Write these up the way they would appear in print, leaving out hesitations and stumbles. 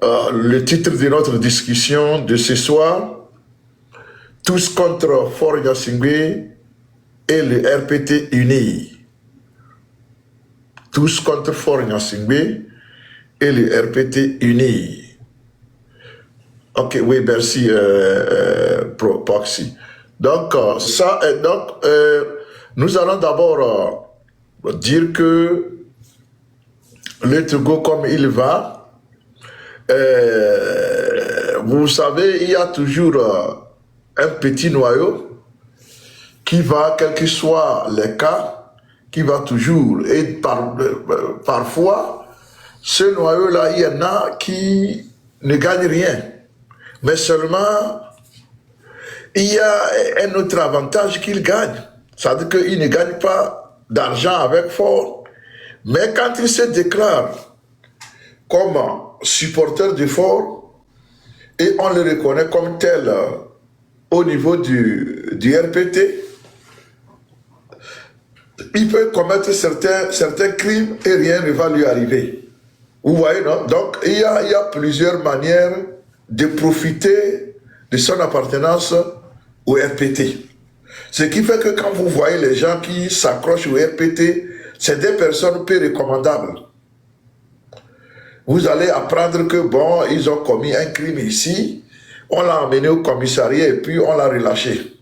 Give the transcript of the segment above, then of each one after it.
Le titre de notre discussion de ce soir, tous contre Faure Gnassingbé et le RPT uni. Tous contre Faure Gnassingbé et le RPT uni. Ok, oui, merci, Proxy. Donc, nous allons d'abord dire que le Togo, comme il va, vous savez, il y a toujours un petit noyau qui va, quel que soit les cas, qui va toujours, et parfois, ce noyau-là, il y en a qui ne gagnent rien. Mais seulement, il y a un autre avantage qu'ils gagnent. C'est-à-dire qu'ils ne gagnent pas d'argent avec Faure. Mais quand ils se déclarent comme supporters du Faure, et on les reconnaît comme tel au niveau du RPT, il peut commettre certains crimes et rien ne va lui arriver. Vous voyez, non? Donc, il y a plusieurs manières de profiter de son appartenance au RPT. Ce qui fait que quand vous voyez les gens qui s'accrochent au RPT, c'est des personnes peu recommandables. Vous allez apprendre que, bon, ils ont commis un crime ici, on l'a emmené au commissariat et puis on l'a relâché.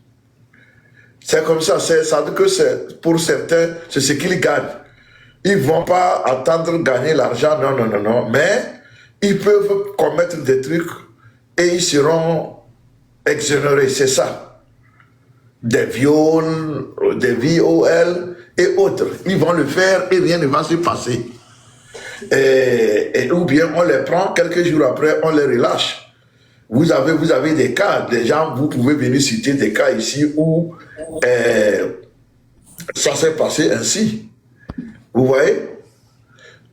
C'est comme ça, ça veut dire que pour certains, c'est ce qu'ils gagnent. Ils ne vont pas attendre de gagner l'argent, non, mais ils peuvent commettre des trucs et ils seront exonérés, c'est ça. Des viols, des VOL et autres. Ils vont le faire et rien ne va se passer. Ou bien on les prend, quelques jours après, on les relâche. Vous avez des cas, des gens, vous pouvez venir citer des cas ici où ça s'est passé ainsi. Vous voyez?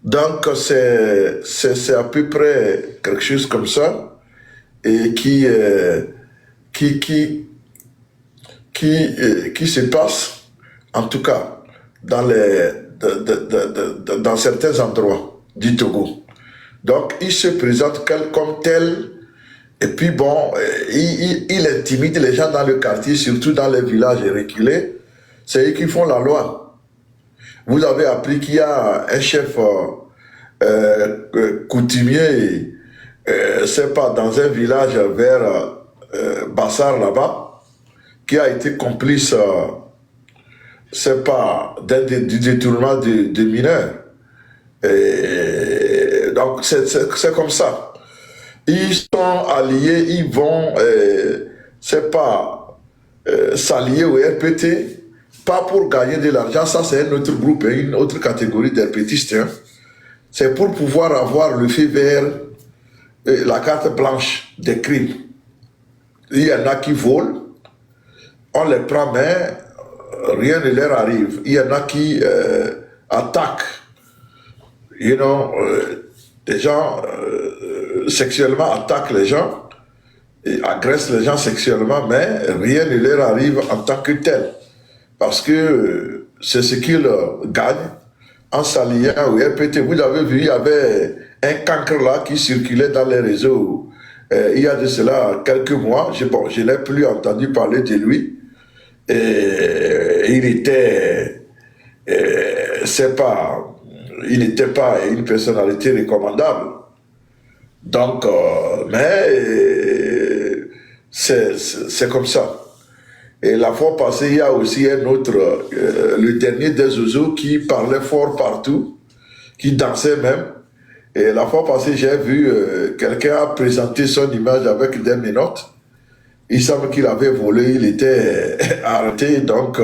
Donc c'est à peu près quelque chose comme ça et qui se passe, en tout cas, dans certains endroits du Togo. Donc, il se présente comme tel, et puis bon, il intimide les gens dans le quartier, surtout dans les villages reculés. C'est eux qui font la loi. Vous avez appris qu'il y a un chef coutumier, c'est pas, dans un village vers Bassar là-bas, qui a été complice, c'est pas, du détournement de mineurs. Et donc, c'est comme ça. Ils sont alliés, ils vont, c'est pas, s'allier au RPT, pas pour gagner de l'argent, ça c'est un autre groupe, une autre catégorie d'RPTistes. Hein. C'est pour pouvoir avoir le feu vert, la carte blanche des crimes. Il y en a qui volent, on les prend, mais rien ne leur arrive. Il y en a qui attaquent, des gens sexuellement attaquent les gens, et agressent les gens sexuellement, mais rien ne leur arrive en tant que tel. Parce que c'est ce qu'ils gagnent en s'alliant au RPT. Vous avez vu, il y avait un cancre là qui circulait dans les réseaux il y a de cela quelques mois. Je n'ai plus entendu parler de lui. Et il était, il n'était pas une personnalité recommandable. Donc, mais c'est comme ça. Et la fois passée, il y a aussi un autre, le dernier des oiseaux qui parlait fort partout, qui dansait même. Et la fois passée, j'ai vu quelqu'un a présenté son image avec des menottes. Il semble qu'il avait volé, il était arrêté, donc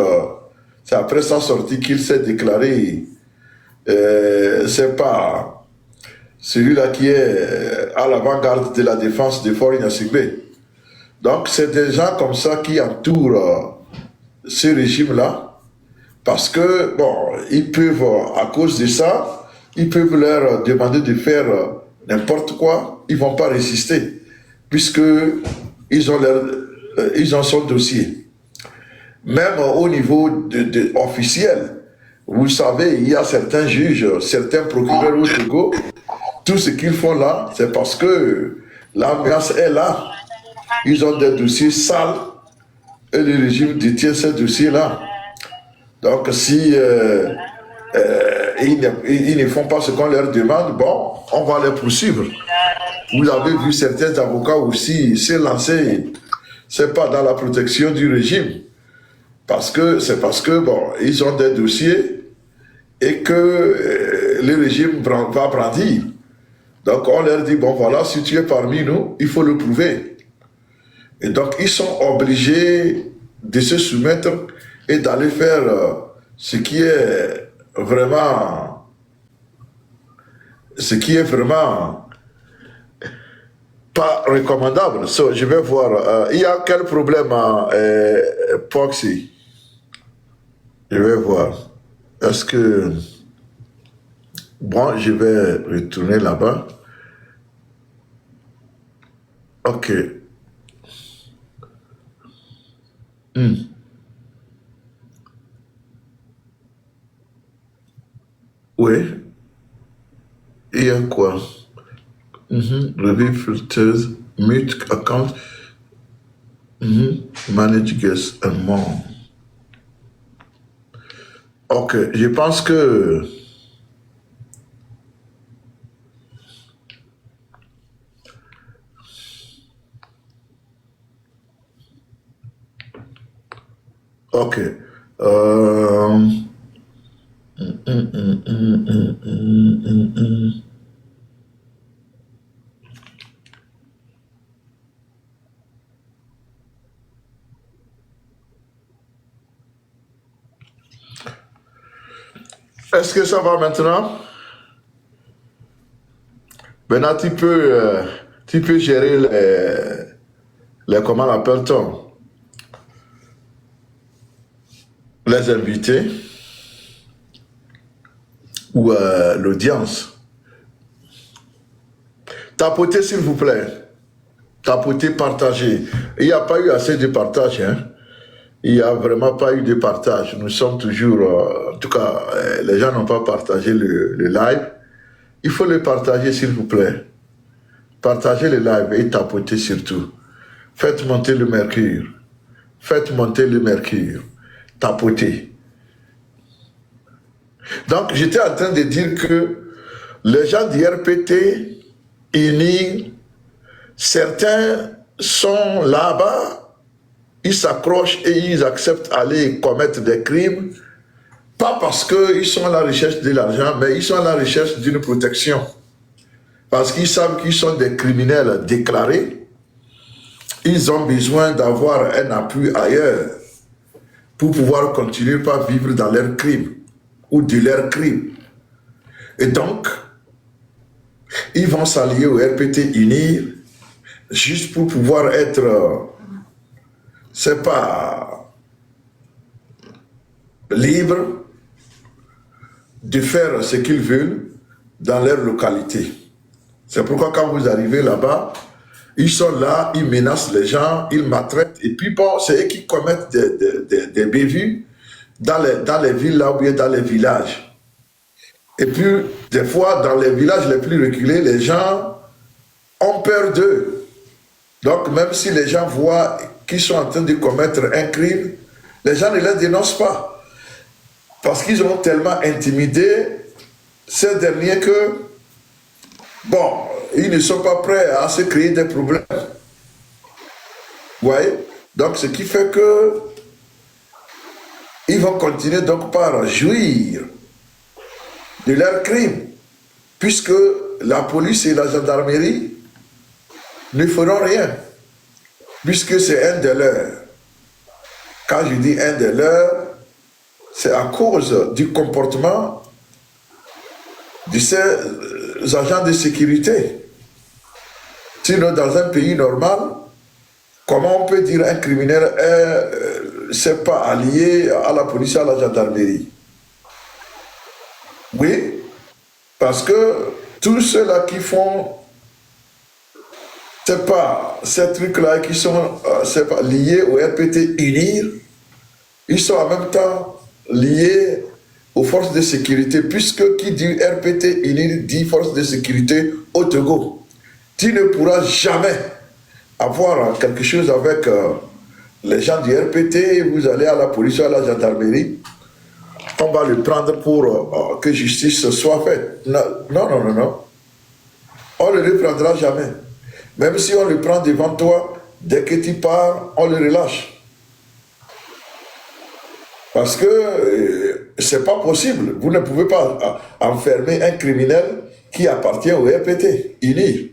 c'est après sa sortie qu'il s'est déclaré. C'est pas celui-là qui est à l'avant-garde de la défense de Faure Gnassingbé. Donc c'est des gens comme ça qui entourent ce régime-là, parce que, bon, ils peuvent, à cause de ça, ils peuvent leur demander de faire n'importe quoi, ils ne vont pas résister, puisque ils ont son dossier. Même au niveau officiel, vous savez, il y a certains juges, certains procureurs au Togo Tout ce qu'ils font là, c'est parce que l'ambiance est là. Ils ont des dossiers sales et le régime détient ces dossiers-là. Donc, si ils ne font pas ce qu'on leur demande, bon, on va les poursuivre. Vous avez vu certains avocats aussi se lancer, c'est pas dans la protection du régime, c'est parce que, bon, ils ont des dossiers et que le régime va brandir. Donc, on leur dit, bon, voilà, si tu es parmi nous, il faut le prouver. Et donc, ils sont obligés de se soumettre et d'aller faire ce qui est vraiment pas recommandable. So, je vais voir. Il y a quel problème à Proxy? Je vais voir. Est-ce que... Bon, je vais retourner là-bas. Ok. Oui. Il y a quoi? Review filters, mute account, manage guests and more. Ok, je pense que... Ok. Est-ce que ça va maintenant? Maintenant, tu peux gérer comment l'appelle-t-on? Les invités ou l'audience. Tapotez, s'il vous plaît. Tapotez, partagez. Il n'y a pas eu assez de partage, hein? Il n'y a vraiment pas eu de partage. Nous sommes toujours... en tout cas, les gens n'ont pas partagé le live. Il faut le partager, s'il vous plaît. Partagez le live et tapotez surtout. Faites monter le mercure. Faites monter le mercure. Tapotez. Donc, j'étais en train de dire que les gens d'IRPT, INI, certains sont là-bas, ils s'accrochent et ils acceptent d'aller commettre des crimes, pas parce qu'ils sont à la recherche de l'argent, mais ils sont à la recherche d'une protection. Parce qu'ils savent qu'ils sont des criminels déclarés, ils ont besoin d'avoir un appui ailleurs pour pouvoir continuer par vivre dans leurs crimes ou de leurs crimes. Et donc, ils vont s'allier au RPT unir juste pour pouvoir être, c'est pas libre de faire ce qu'ils veulent dans leur localité. C'est pourquoi quand vous arrivez là-bas, ils sont là, ils menacent les gens, ils maltraitent, et puis bon, c'est eux qui commettent des bévues dans les villes là ou bien dans les villages. Et puis, des fois, dans les villages les plus reculés, les gens ont peur d'eux. Donc, même si les gens voient qu'ils sont en train de commettre un crime, les gens ne les dénoncent pas. Parce qu'ils ont tellement intimidé ces derniers que, bon, ils ne sont pas prêts à se créer des problèmes. Vous voyez? Donc, ce qui fait que ils vont continuer donc par jouir de leurs crimes, puisque la police et la gendarmerie ne feront rien, puisque c'est un des leurs. Quand je dis un des leurs, c'est à cause du comportement de ces agents de sécurité. Sinon, dans un pays normal, comment on peut dire un criminel c'est pas allié à la police, à la gendarmerie? Oui, parce que tous ceux-là qui font, c'est pas ces trucs-là qui sont c'est pas liés au RPT unir, ils sont en même temps liés aux forces de sécurité, puisque qui dit RPT UNIR dit forces de sécurité au Togo. Tu ne pourras jamais avoir quelque chose avec les gens du RPT, vous allez à la police ou à la gendarmerie, on va le prendre pour que justice soit faite. Non, non, non, non, non. On ne le prendra jamais. Même si on le prend devant toi, dès que tu pars, on le relâche. Parce que c'est pas possible. Vous ne pouvez pas enfermer un criminel qui appartient au RPT, UNIR.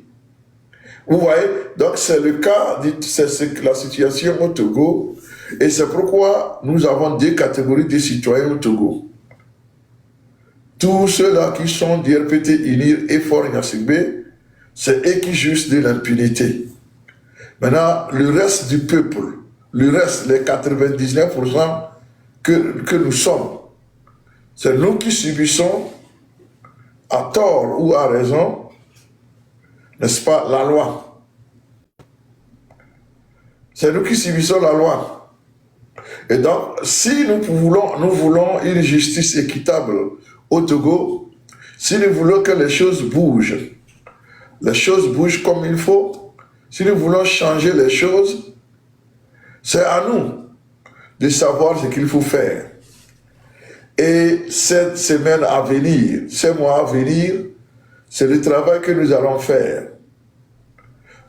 Vous voyez, donc c'est le cas, c'est la situation au Togo, et c'est pourquoi nous avons deux catégories de citoyens au Togo. Tous ceux-là qui sont du RPT UNIR et Fort Gnassingbé, c'est eux qui jugent de l'impunité. Maintenant, le reste du peuple, le reste, les 99% que nous sommes, c'est nous qui subissons, à tort ou à raison, n'est-ce pas, la loi. C'est nous qui subissons la loi. Et donc, si nous voulons une justice équitable au Togo, si nous voulons que les choses bougent comme il faut, si nous voulons changer les choses, c'est à nous de savoir ce qu'il faut faire. Et cette semaine à venir, ces mois à venir, c'est le travail que nous allons faire.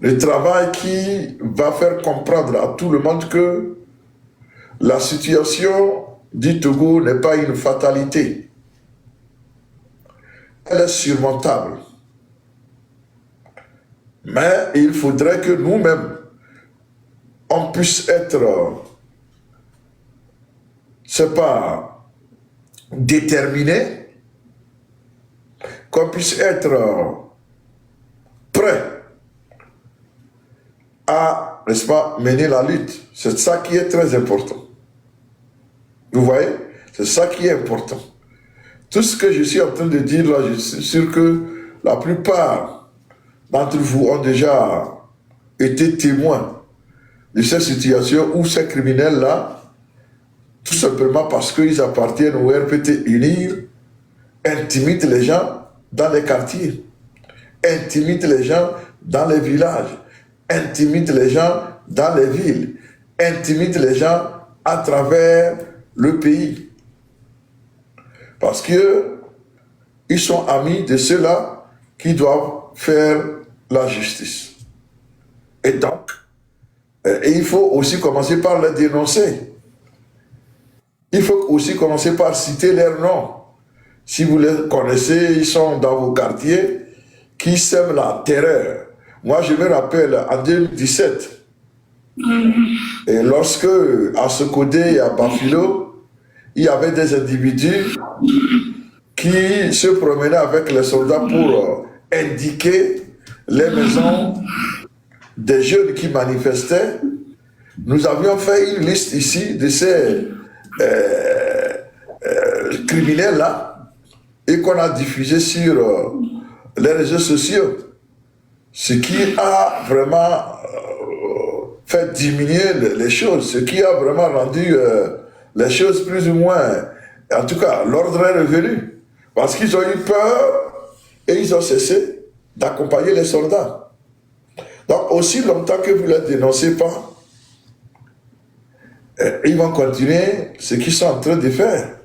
Le travail qui va faire comprendre à tout le monde que la situation du Togo n'est pas une fatalité. Elle est surmontable. Mais il faudrait que nous-mêmes, on puisse être, c'est pas déterminés, qu'on puisse être prêt à, n'est-ce pas, mener la lutte. C'est ça qui est très important. Vous voyez? C'est ça qui est important. Tout ce que je suis en train de dire là, je suis sûr que la plupart d'entre vous ont déjà été témoins de cette situation où ces criminels-là, tout simplement parce qu'ils appartiennent au RPT UNIR, intimident les gens dans les quartiers, intimident les gens dans les villages, intimident les gens dans les villes, intimident les gens à travers le pays. Parce qu'ils sont amis de ceux-là qui doivent faire la justice. Et donc, il faut aussi commencer par les dénoncer. Il faut aussi commencer par citer leurs noms. Si vous les connaissez, ils sont dans vos quartiers, qui sèment la terreur. Moi, je me rappelle, en 2017, et lorsque, à Sokodé et à Bafilo, il y avait des individus qui se promenaient avec les soldats pour indiquer les maisons des jeunes qui manifestaient. Nous avions fait une liste ici de ces criminels-là et qu'on a diffusé sur les réseaux sociaux. Ce qui a vraiment fait diminuer les choses, ce qui a vraiment rendu les choses plus ou moins, en tout cas, l'ordre est revenu. Parce qu'ils ont eu peur et ils ont cessé d'accompagner les soldats. Donc, aussi longtemps que vous ne les dénoncez pas, ils vont continuer ce qu'ils sont en train de faire.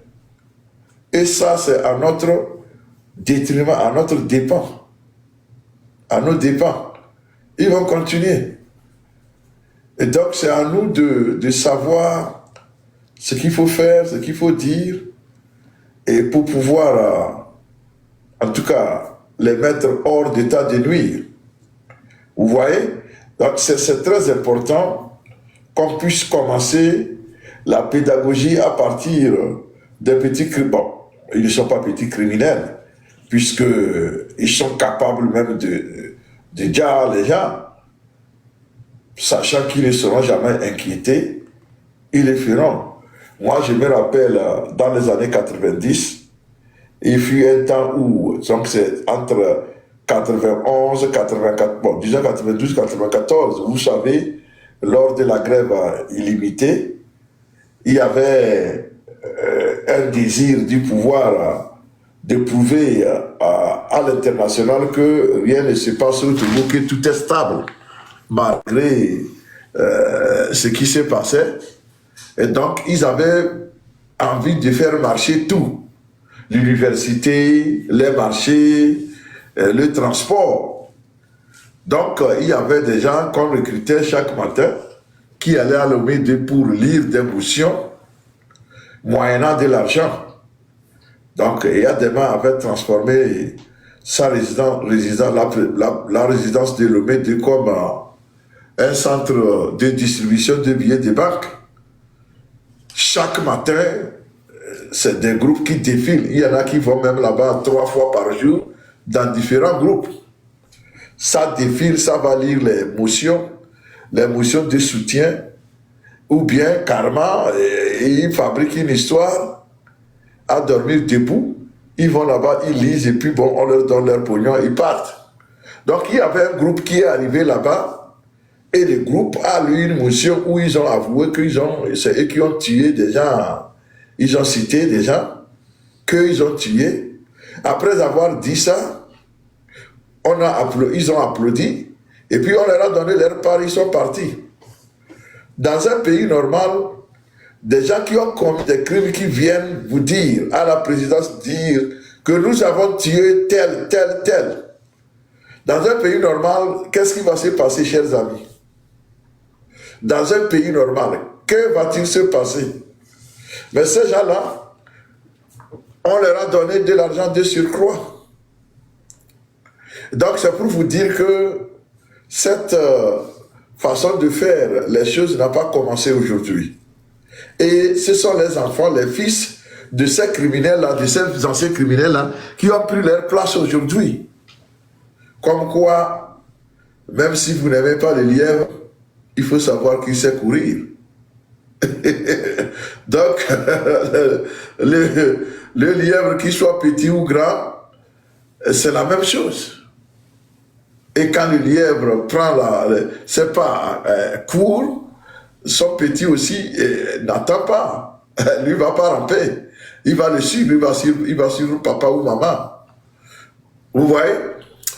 Et ça, c'est à notre détriment, à notre dépens. À nos dépens. Ils vont continuer. Et donc, c'est à nous de savoir ce qu'il faut faire, ce qu'il faut dire, et pour pouvoir, en tout cas, les mettre hors d'état de nuire. Vous voyez? Donc, c'est très important qu'on puisse commencer la pédagogie à partir des petits criminels. Bon, ils ne sont pas petits criminels, puisqu'ils sont capables même de dire les gens, sachant qu'ils ne seront jamais inquiétés, ils le feront. Moi, je me rappelle, dans les années 90, il fut un temps où, donc c'est entre 91, 84, bon, disons 92, 94, vous savez, lors de la grève illimitée, il y avait un désir du pouvoir de prouver à l'international que rien ne se passe au Togo, que tout est stable, malgré ce qui s'est passé. Et donc, ils avaient envie de faire marcher tout. L'université, les marchés, le transport. Donc, il y avait des gens qu'on recrutait chaque matin qui allaient à l'Omédé pour lire des motions, moyennant de l'argent. Donc, Yadema avait transformé sa la résidence de Lomé comme un centre de distribution de billets de banque. Chaque matin, c'est des groupes qui défilent. Il y en a qui vont même là-bas 3 fois par jour dans différents groupes. Ça défile, ça va lire les motions de soutien, ou bien karma, et ils fabriquent une histoire à dormir debout. Ils vont là-bas, ils lisent, et puis bon, on leur donne leur pognon, ils partent. Donc il y avait un groupe qui est arrivé là-bas, et le groupe a lu une motion où ils ont avoué c'est eux qui ont tué des gens, ils ont cité des gens qu'ils ont tués. Après avoir dit ça, ils ont applaudi, et puis on leur a donné leur part, ils sont partis. Dans un pays normal, des gens qui ont commis des crimes qui viennent vous dire, à la présidence, dire que nous avons tué tel, tel, tel. Dans un pays normal, qu'est-ce qui va se passer, chers amis? Dans un pays normal, que va-t-il se passer? Mais ces gens-là, on leur a donné de l'argent de surcroît. Donc c'est pour vous dire que cette façon de faire les choses n'a pas commencé aujourd'hui. Et ce sont les enfants, les fils de ces criminels-là, de ces anciens criminels-là, qui ont pris leur place aujourd'hui. Comme quoi, même si vous n'aimez pas les lièvres, il faut savoir qui sait courir. Donc, le lièvre, qu'il soit petit ou grand, c'est la même chose. Et quand le lièvre prend court, son petit aussi n'attend pas. Lui ne va pas ramper. Il va le suivre, il va suivre papa ou maman. Vous voyez?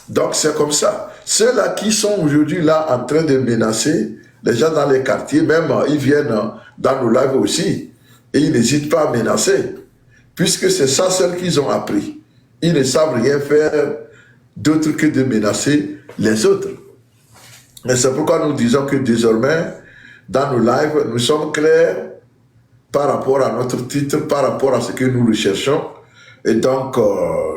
Donc c'est comme ça. Ceux-là qui sont aujourd'hui là en train de menacer les gens dans les quartiers, même ils viennent dans nos lives aussi. Et ils n'hésitent pas à menacer. Puisque c'est ça seul qu'ils ont appris. Ils ne savent rien faire d'autre que de menacer les autres. Et c'est pourquoi nous disons que désormais, dans nos lives, nous sommes clairs par rapport à notre titre, par rapport à ce que nous recherchons. Et donc,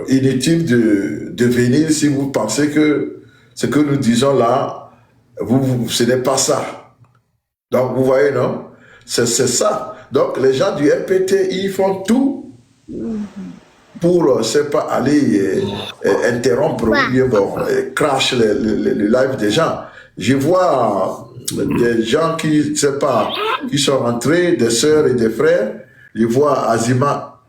inutile de venir si vous pensez que ce que nous disons là, ce n'est pas ça. Donc, vous voyez, non? C'est ça. Donc, les gens du RPT, ils font tout pour, c'est pas aller interrompre, crash le live des gens. Je vois des gens qui, c'est pas, qui sont rentrés, des sœurs et des frères. Je vois Azima,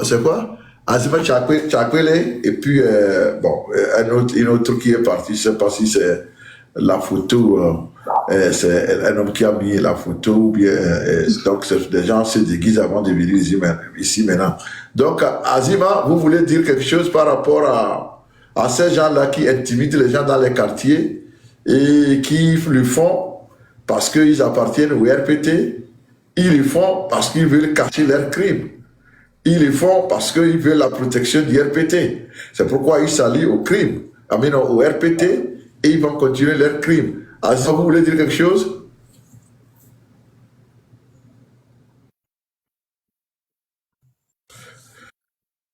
c'est quoi? Azima Chakwele, et puis, une autre qui est partie, je sais pas si c'est la photo, c'est un homme qui a mis la photo, ou bien, donc des gens se déguisent avant de venir ici maintenant. Donc, Azima, vous voulez dire quelque chose par rapport à ces gens-là qui intimident les gens dans les quartiers et qui le font parce qu'ils appartiennent au RPT, ils le font parce qu'ils veulent cacher leurs crimes. Ils le font parce qu'ils veulent la protection du RPT. C'est pourquoi ils s'allient au crime, au RPT, et ils vont continuer leurs crimes. Azima, vous voulez dire quelque chose?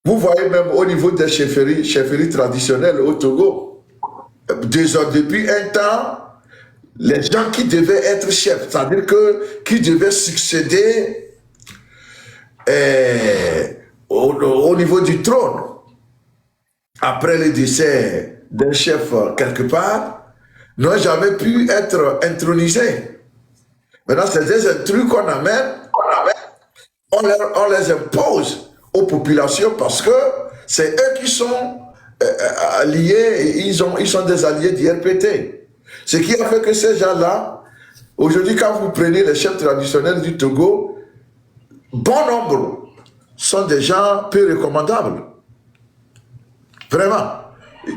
Vous voyez même au niveau des chefferies traditionnelles au Togo, depuis un temps, les gens qui devaient être chefs, c'est-à-dire qui devaient succéder au niveau du trône, après le décès d'un chef quelque part, n'ont jamais pu être intronisés. Maintenant, c'est des intrus qu'on amène, on les impose aux populations parce que c'est eux qui sont liés, ils sont des alliés du RPT. Ce qui a fait que ces gens-là, aujourd'hui, quand vous prenez les chefs traditionnels du Togo, bon nombre sont des gens peu recommandables. Vraiment.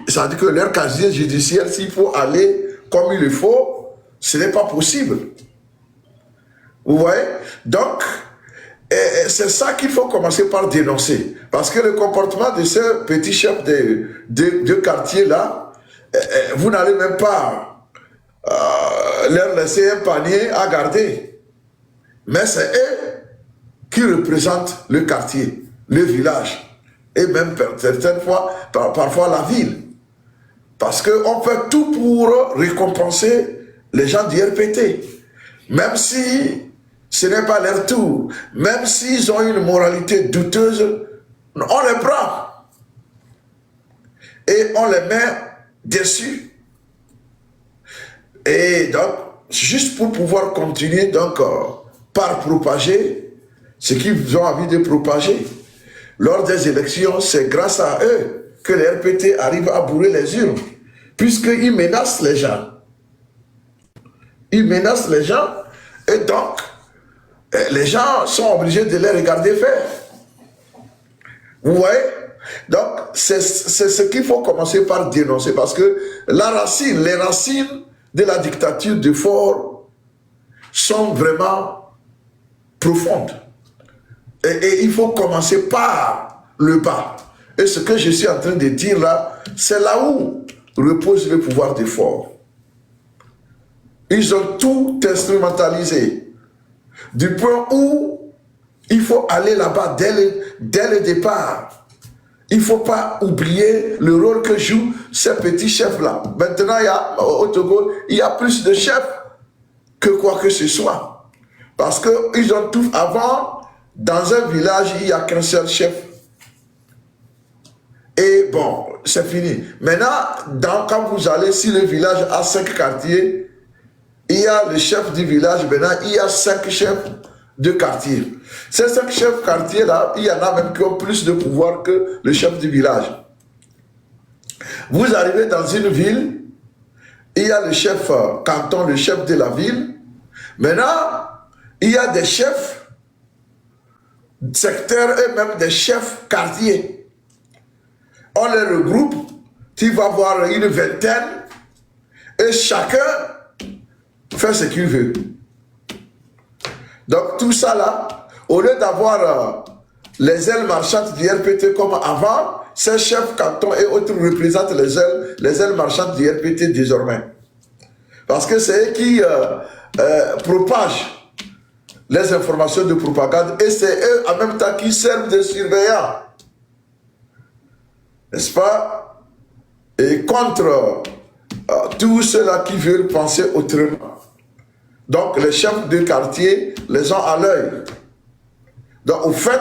Ça veut dire que leur casier judiciaire, s'il faut aller comme il le faut, ce n'est pas possible. Vous voyez? Donc, c'est ça qu'il faut commencer par dénoncer. Parce que le comportement de ce petit chef de quartier-là, vous n'allez même pas leur laisser un panier à garder. Mais c'est eux qui représentent le quartier, le village, et même certaines fois, parfois la ville. Parce qu'on fait tout pour récompenser les gens du RPT. Même si ce n'est pas leur tour, même s'ils ont une moralité douteuse, on les prend. Et on les met dessus. Et donc, juste pour pouvoir continuer, donc, par propager ce qu'ils ont envie de propager. Lors des élections, c'est grâce à eux que les RPT arrivent à bourrer les urnes, puisqu'ils menacent les gens. Ils menacent les gens, et donc, les gens sont obligés de les regarder faire. Vous voyez? Donc, c'est ce qu'il faut commencer par dénoncer, parce que les racines de la dictature de Faure sont vraiment profondes. Et il faut commencer par le bas. Et ce que je suis en train de dire là, c'est là où repose le pouvoir de Faure. Ils ont tout instrumentalisé. Du point où il faut aller là-bas dès le départ. Il ne faut pas oublier le rôle que jouent ces petits chefs-là. Maintenant, au Togo, il y a plus de chefs que quoi que ce soit. Parce qu'ils ont tout. Avant, dans un village, il n'y a qu'un seul chef. Et bon, c'est fini. Maintenant, quand vous allez, si le village a 5 quartiers, il y a le chef du village, maintenant, il y a 5 chefs de quartier. Ces 5 chefs quartiers-là, il y en a même qui ont plus de pouvoir que le chef du village. Vous arrivez dans une ville, il y a le chef canton, le chef de la ville. Maintenant, il y a des chefs secteurs et même des chefs quartiers. On les regroupe, tu vas voir une vingtaine, et chacun fait ce qu'il veut. Donc tout ça là, au lieu d'avoir les ailes marchandes du RPT comme avant, ces chefs cantons et autres représentent les ailes marchandes du RPT désormais. Parce que c'est eux qui propagent les informations de propagande et c'est eux en même temps qui servent de surveillants. N'est-ce pas? Et contre tous ceux-là qui veulent penser autrement. Donc les chefs de quartier les ont à l'œil. Donc au fait,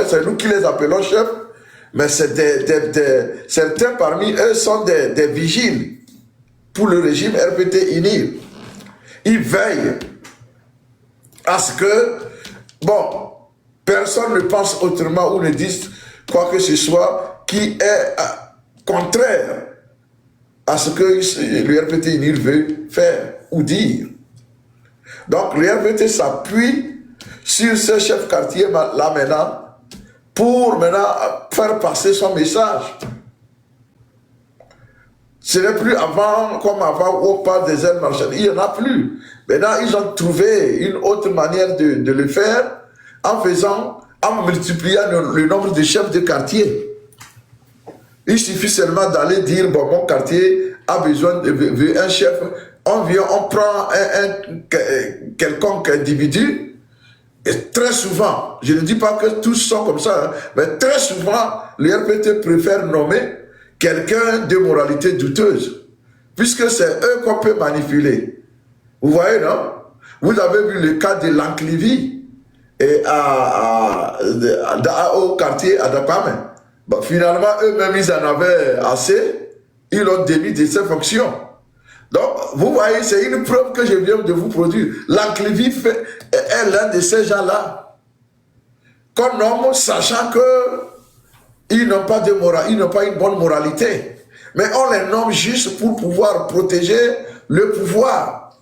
c'est nous qui les appelons chefs, mais c'est certains parmi eux sont des vigiles pour le régime RPT INIR. Ils veillent à ce que, bon, personne ne pense autrement ou ne dise quoi que ce soit qui est contraire à ce que le RPT INIR veut faire ou dire. Donc le RPT s'appuie sur ce chef quartier là maintenant pour maintenant faire passer son message. Ce n'est plus avant, comme avant, où on parle des ailes marchandes. Il n'y en a plus. Maintenant, ils ont trouvé une autre manière de le faire en multipliant le nombre de chefs de quartier. Il suffit seulement d'aller dire, bon, mon quartier a besoin d'un chef. On vient, on prend quelconque individu. Et très souvent, je ne dis pas que tous sont comme ça, hein, mais très souvent, le RPT préfère nommer quelqu'un de moralité douteuse, puisque c'est eux qu'on peut manipuler. Vous voyez, non? Vous avez vu le cas de Lanclivie et au quartier à Dapame. Bon, finalement, eux-mêmes, ils en avaient assez, ils l'ont démis de ses fonctions. Donc, vous voyez, c'est une preuve que je viens de vous produire. Lanclivie est l'un de ces gens-là qu'on nomme, sachant que ils n'ont pas de morale, ils n'ont pas une bonne moralité. Mais on les nomme juste pour pouvoir protéger le pouvoir.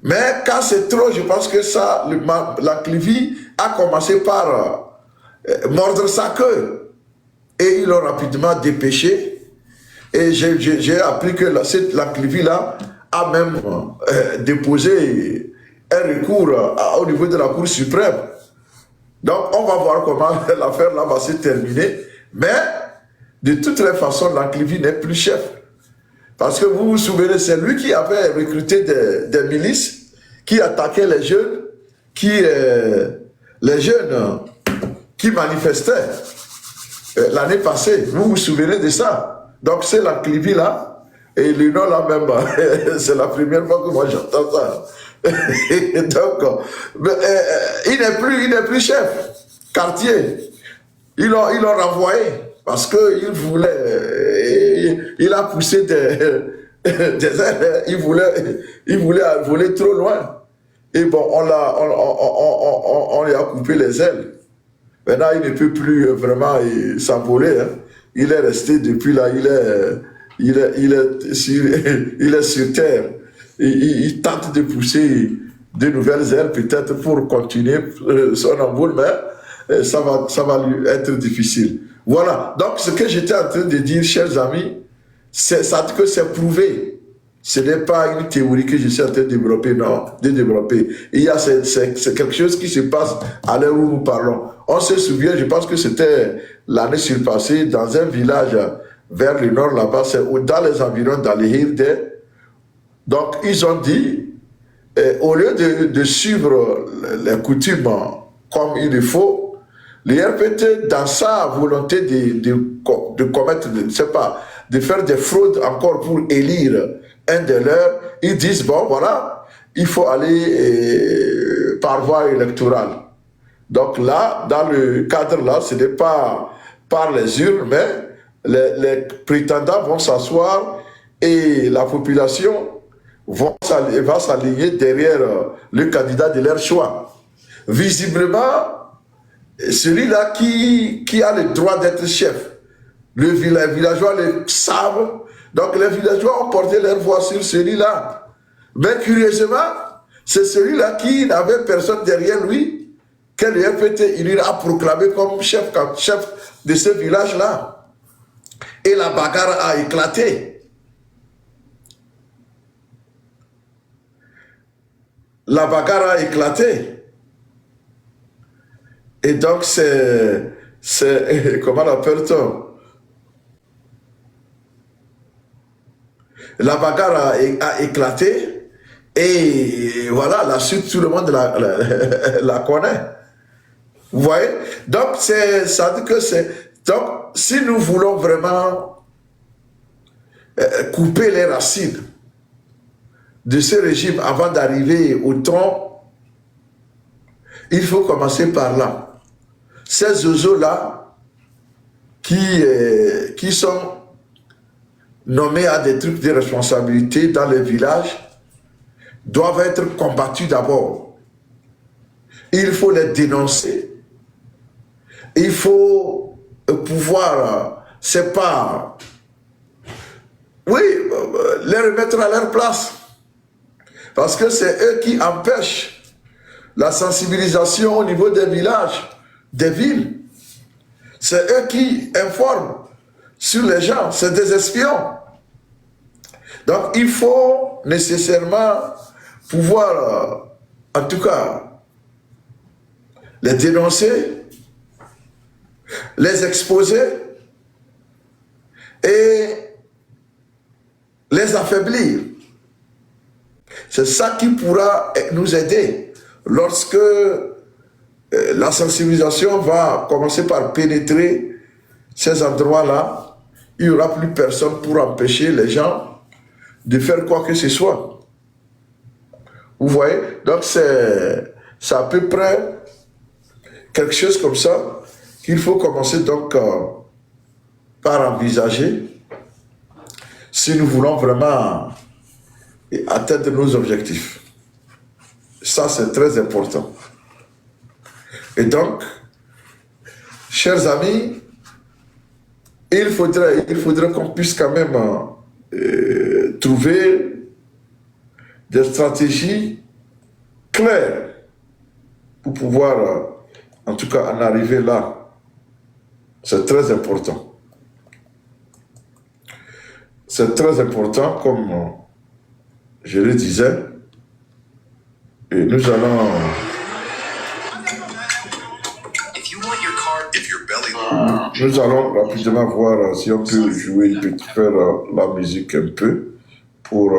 Mais quand c'est trop, je pense que ça, Lanclivie a commencé par mordre sa queue. Et ils l'ont rapidement dépêché. Et j'ai appris que l'Anclivi-là a même déposé un recours au niveau de la Cour suprême. Donc, on va voir comment l'affaire là va se terminer. Mais, de toutes les façons, l'Anclivi n'est plus chef. Parce que vous vous souvenez, c'est lui qui avait recruté des milices qui attaquaient les jeunes, les jeunes qui manifestaient l'année passée. Vous vous souvenez de ça? Donc, c'est l'Anclivi là. Et le nom là même, c'est la première fois que moi j'entends ça. Donc, il n'est plus chef. Cartier, ils l'ont renvoyé parce qu'il voulait, il a poussé des ailes, il voulait voler trop loin. Et bon, on lui a coupé les ailes. Maintenant, il ne peut plus vraiment s'envoler. Hein. Il est resté depuis là, il est sur terre. Il tente de pousser de nouvelles ailes peut-être pour continuer son envol, mais ça va lui être difficile. Voilà. Donc, ce que j'étais en train de dire, chers amis, c'est que c'est prouvé. Ce n'est pas une théorie que je suis en train de développer, non, de développer. C'est quelque chose qui se passe à l'heure où nous parlons. On se souvient, je pense que c'était l'année surpassée, dans un village vers le nord là-bas, c'est dans les environs d'Alihirde. Donc, ils ont dit, au lieu de suivre les coutumes comme il le faut, le RPT, dans sa volonté de commettre, je ne sais pas, de faire des fraudes encore pour élire un de leurs, ils disent, bon, voilà, il faut aller par voie électorale. Donc là, dans le cadre-là, ce n'est pas par les urnes, mais les prétendants vont s'asseoir et la population va s'aligner derrière le candidat de leur choix. Visiblement, celui-là qui a le droit d'être chef, les villageois le savent, donc les villageois ont porté leur voix sur celui-là. Mais curieusement, c'est celui-là qui n'avait personne derrière lui, que le RPT il a proclamé comme chef de ce village-là. Et la bagarre a éclaté. La bagarre a éclaté. Et donc, c'est comment l'appelle-t-on? La bagarre a éclaté et voilà, la suite, tout le monde la connaît. Vous voyez? Donc, ça dit que c'est... Donc, si nous voulons vraiment couper les racines de ce régime avant d'arriver au tronc, il faut commencer par là. Ces oiseaux-là qui sont nommés à des trucs de responsabilité dans les villages doivent être combattus d'abord. Il faut les dénoncer. Il faut pouvoir, c'est pas... Oui, les remettre à leur place. Parce que c'est eux qui empêchent la sensibilisation au niveau des villages, des villes. C'est eux qui informent sur les gens, c'est des espions. Donc il faut nécessairement pouvoir, en tout cas, les dénoncer, les exposer et les affaiblir. C'est ça qui pourra nous aider lorsque la sensibilisation va commencer par pénétrer ces endroits-là. Il n'y aura plus personne pour empêcher les gens de faire quoi que ce soit. Vous voyez? Donc c'est à peu près quelque chose comme ça qu'il faut commencer donc par envisager si nous voulons vraiment atteindre nos objectifs. Ça, c'est très important. Et donc, chers amis, il faudrait qu'on puisse quand même trouver des stratégies claires pour pouvoir, en tout cas, en arriver là. C'est très important. C'est très important, comme je le disais. Et nous allons rapidement voir si on peut jouer, faire la musique un peu pour,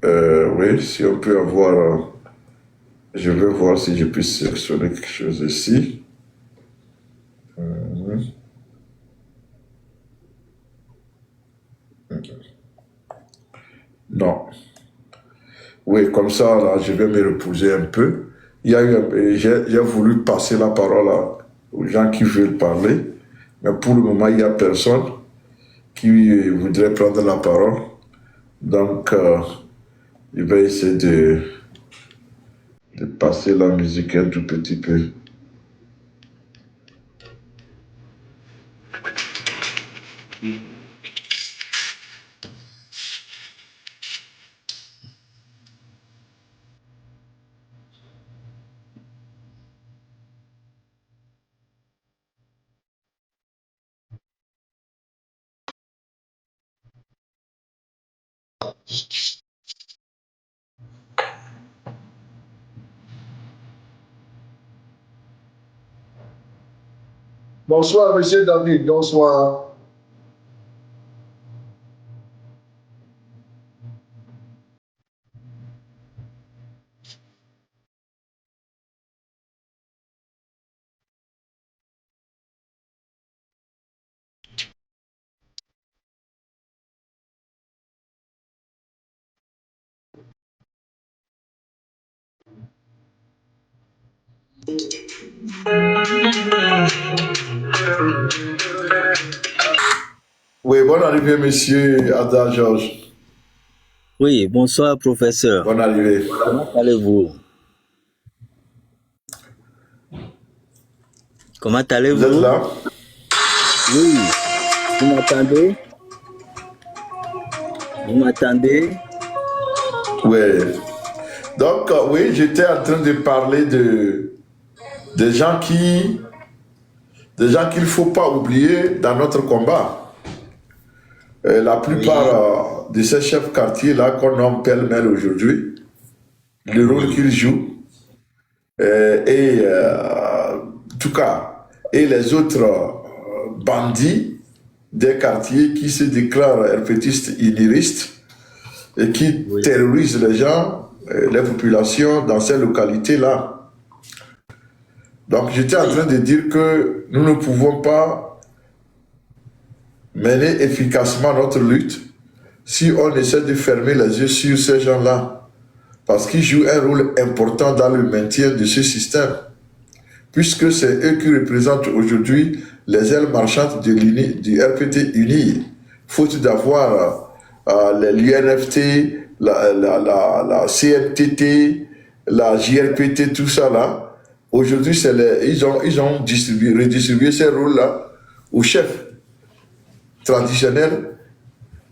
oui, si on peut avoir, je vais voir si je peux sélectionner quelque chose ici. Non. Oui, comme ça, là, je vais me reposer un peu. J'ai voulu passer la parole aux gens qui veulent parler, mais pour le moment, il n'y a personne qui voudrait prendre la parole. Donc, je vais essayer de passer la musique un tout petit peu. Bonsoir, monsieur David. Bonsoir. Oui, bonne arrivée, monsieur Ada Georges. Oui, bonsoir, professeur. Bonne arrivée. Comment allez-vous? Comment allez-vous? Vous êtes là? Oui. Vous m'entendez? Vous m'entendez? Oui. Donc, oui, j'étais en train de parler des gens qu'il ne faut pas oublier dans notre combat. La plupart de ces chefs quartiers-là qu'on nomme pêle-mêle aujourd'hui, le rôle qu'ils jouent, en tout cas, et les autres bandits des quartiers qui se déclarent herpétistes iniristes et qui terrorisent les gens, les populations dans ces localités-là. Donc j'étais en train de dire que nous ne pouvons pas mener efficacement notre lutte si on essaie de fermer les yeux sur ces gens-là, parce qu'ils jouent un rôle important dans le maintien de ce système, puisque c'est eux qui représentent aujourd'hui les ailes marchandes du RPT uni, faute d'avoir l'UNFT, la CNTT, la JRPT, tout ça là. Aujourd'hui, ils ont redistribué ces rôles-là aux chefs traditionnels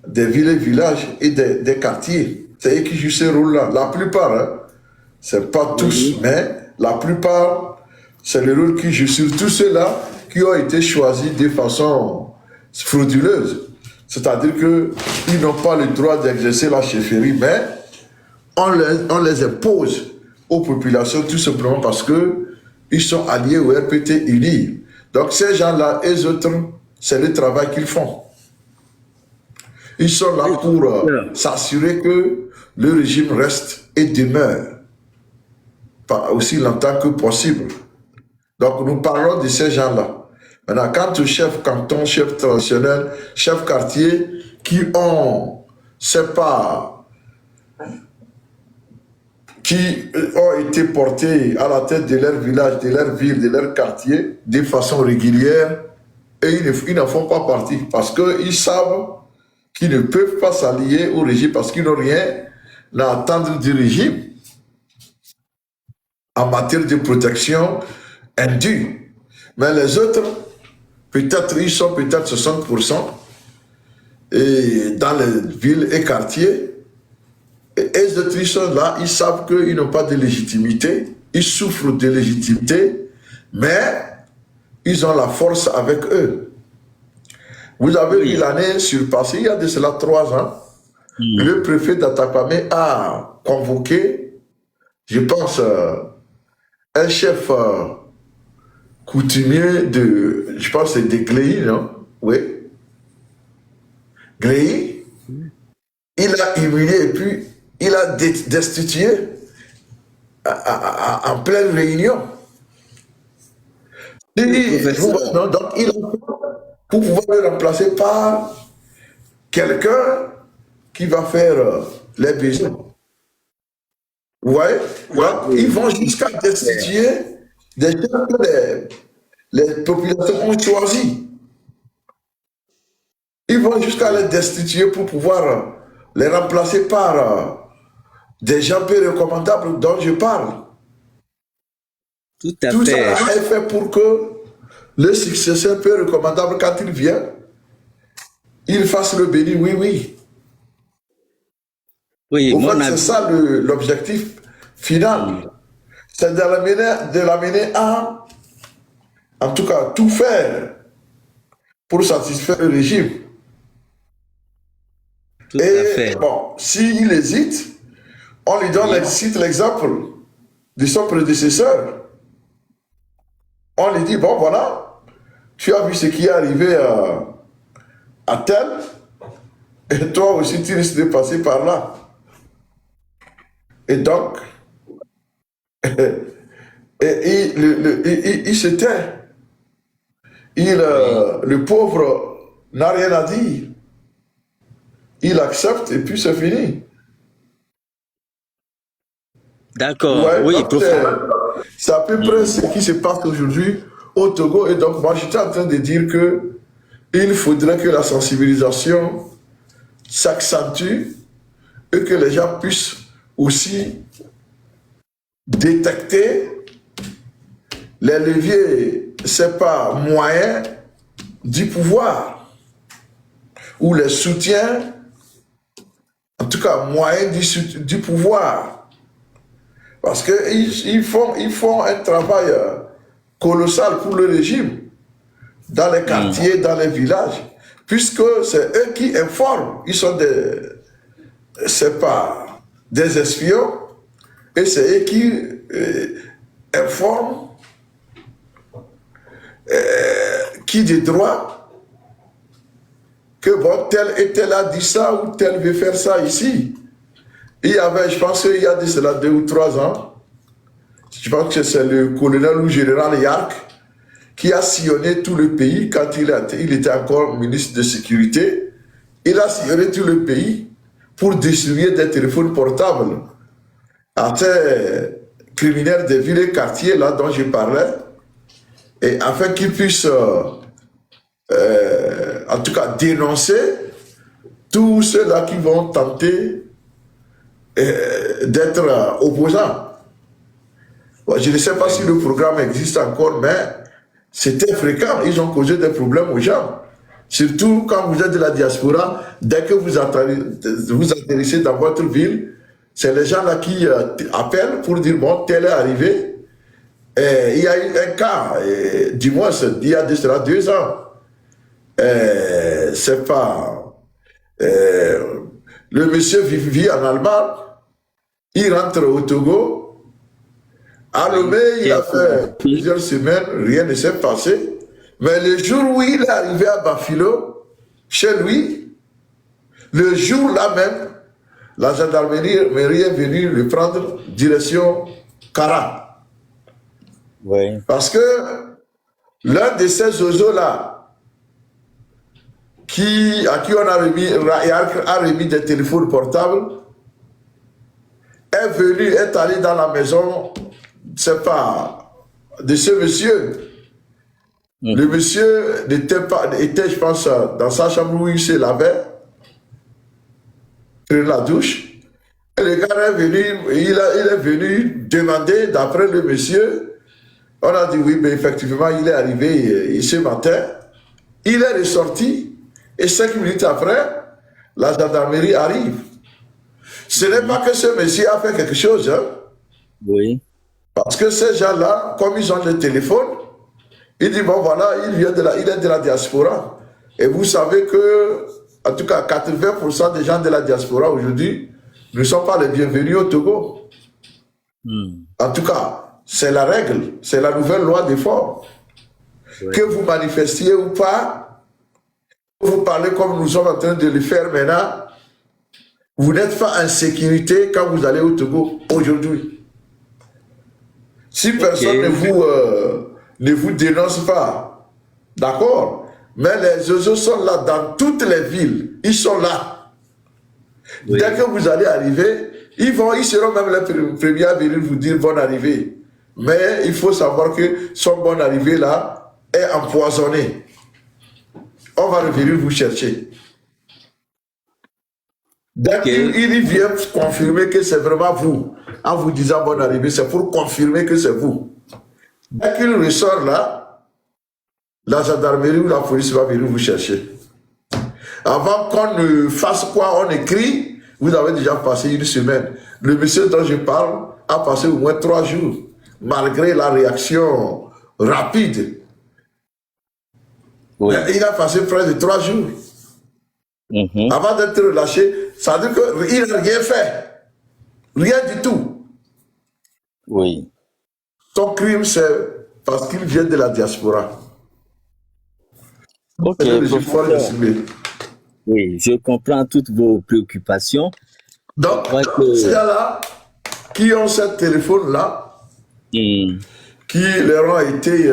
des villes et villages et des quartiers. C'est eux qui jouent ces rôles-là. La plupart, hein, c'est pas tous, mais la plupart, c'est le rôle qu'ils jouent, surtout ceux-là qui ont été choisis de façon frauduleuse. C'est-à-dire qu'ils n'ont pas le droit d'exercer la chefferie, mais on les impose aux populations tout simplement parce qu'ils sont alliés au RPT uni. Donc ces gens-là et les autres, c'est le travail qu'ils font. Ils sont là pour s'assurer que le régime reste et demeure pas aussi longtemps que possible. Donc nous parlons de ces gens-là. Maintenant, quant aux chefs canton, chefs traditionnels, chefs quartier, qui ont, c'est pas, qui ont été portés à la tête de leur village, de leur ville, de leur quartier, de façon régulière, et ils n'en font pas partie, parce qu'ils savent qu'ils ne peuvent pas s'allier au régime, parce qu'ils n'ont rien à attendre du régime en matière de protection indue. Mais les autres, peut-être ils sont peut-être 60%, et dans les villes et quartiers, et les autres, ils sont là, ils savent qu'ils n'ont pas de légitimité, ils souffrent de légitimité, mais ils ont la force avec eux. Vous avez vu Oui. l'année surpassée, il y a de cela 3 ans, le préfet d'Atakpamé a convoqué, je pense, un chef coutumier de, je pense c'est de Gléi, non? Oui. Gléi, il a humilié et puis il a destitué en pleine réunion. Oui, Vous voyez, professeur. non? Donc il a fait pour pouvoir le remplacer par quelqu'un qui va faire les besoins. Vous voyez? Donc, ils Oui. vont jusqu'à destituer des gens que les populations ont choisis. Ils vont jusqu'à les destituer pour pouvoir les remplacer par des gens peu recommandables dont je parle. Tout à Tout ça fait. est fait pour que le successeur peu recommandable, quand il vient, il fasse le béni, oui, oui. Oui, Au mon fait, c'est avis. ça l'objectif final. C'est de l'amener à, en tout cas, tout faire pour satisfaire le régime. Tout à Et fait. bon, s'il hésite, on lui donne, cite l'exemple de son prédécesseur. On lui dit, bon voilà, tu as vu ce qui est arrivé à tel, et toi aussi tu risques de passer par là. Et donc, il se tait. Le pauvre n'a rien à dire. Il accepte et puis c'est fini. D'accord. Ouais, Oui, donc professeur. c'est à peu près ce qui se passe aujourd'hui au Togo. Et donc, moi, j'étais en train de dire que il faudrait que la sensibilisation s'accentue et que les gens puissent aussi détecter les leviers, c'est pas moyen du pouvoir ou les soutiens, en tout cas moyen du pouvoir. Parce qu'ils font un travail colossal pour le régime, dans les quartiers, dans les villages, puisque c'est eux qui informent. Ils sont c'est pas des espions, et c'est eux qui informent qui de droit que bon, tel et tel a dit ça ou tel veut faire ça ici. Il y avait, je pense qu'il y a de cela 2 ou 3 ans, je pense que c'est le colonel ou général Yark qui a sillonné tout le pays quand il était encore ministre de sécurité. Il a sillonné tout le pays pour distribuer des téléphones portables à ces criminels des villes et quartiers là dont je parlais, et afin qu'ils puissent en tout cas dénoncer tous ceux-là qui vont tenter d'être opposants. Bon, je ne sais pas si le programme existe encore, mais c'était fréquent. Ils ont causé des problèmes aux gens. Surtout quand vous êtes de la diaspora, dès que vous atterrissez dans votre ville, c'est les gens là qui appellent pour dire, bon, tel est arrivé. Et il y a eu un cas, du moins, il y a de cela 2 ans. C'est pas... le monsieur vit en Allemagne, il rentre au Togo. À Lomé, il a fait plusieurs semaines, rien ne s'est passé. Mais le jour où il est arrivé à Bafilo, chez lui, le jour là même, la gendarmerie est venue le prendre direction Kara. Oui. Parce que l'un de ces oiseaux-là, à qui on a remis des téléphones portables, est allé dans la maison, c'est pas, de ce monsieur. Le monsieur était, je pense, dans sa chambre où il se lavait, pris la douche. Et le gars est venu, il est venu demander, d'après le monsieur, on a dit oui, mais effectivement, il est arrivé ce matin. Il est ressorti, et 5 minutes après, la gendarmerie arrive. Ce n'est pas que ce monsieur a fait quelque chose, hein. Oui. Parce que ces gens-là, comme ils ont le téléphone, Il dit, bon voilà, il est de la diaspora. Et vous savez que, en tout cas, 80% des gens de la diaspora aujourd'hui ne sont pas les bienvenus au Togo. En tout cas, c'est la règle, c'est la nouvelle loi des forts. Ouais. Que vous manifestiez ou pas, vous parlez comme nous sommes en train de le faire maintenant, vous n'êtes pas en sécurité quand vous allez au Togo aujourd'hui. Si personne ne vous dénonce pas, d'accord, mais les oiseaux sont là dans toutes les villes, ils sont là. Oui. Dès que vous allez arriver, ils seront même les premiers à venir vous dire bonne arrivée. Mais il faut savoir que son bonne arrivée là est empoisonné. On va revenir vous chercher. Dès qu'il vient confirmer que c'est vraiment vous, en vous disant bonne arrivée, c'est pour confirmer que c'est vous. Dès qu'il ressort là, la gendarmerie ou la police va venir vous chercher. Avant qu'on ne fasse quoi, on écrit, vous avez déjà passé une semaine. Le monsieur dont je parle a passé au moins 3 jours, malgré la réaction rapide. Oui. Il a passé près de 3 jours. Avant d'être relâché, ça veut dire qu'il n'a rien fait. Rien du tout. Oui. Son crime, c'est parce qu'il vient de la diaspora. Ok, oui, je comprends toutes vos préoccupations. Donc, ces gens-là qui ont ce téléphone-là, qui leur ont été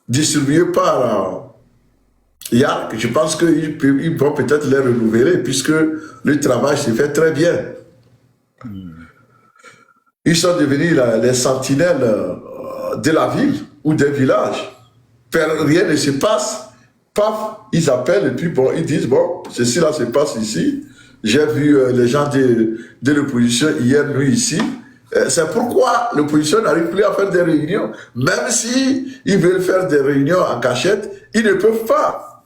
distribués par Yark, je pense qu'ils vont peut-être les renouveler puisque le travail se fait très bien. Ils sont devenus les sentinelles de la ville ou des villages. Rien ne se passe. Paf, ils appellent et puis bon, ils disent bon, ceci là se passe ici. J'ai vu les gens de l'opposition hier, nous ici. C'est pourquoi l'opposition n'arrive plus à faire des réunions. Même si ils veulent faire des réunions en cachette, ils ne peuvent pas.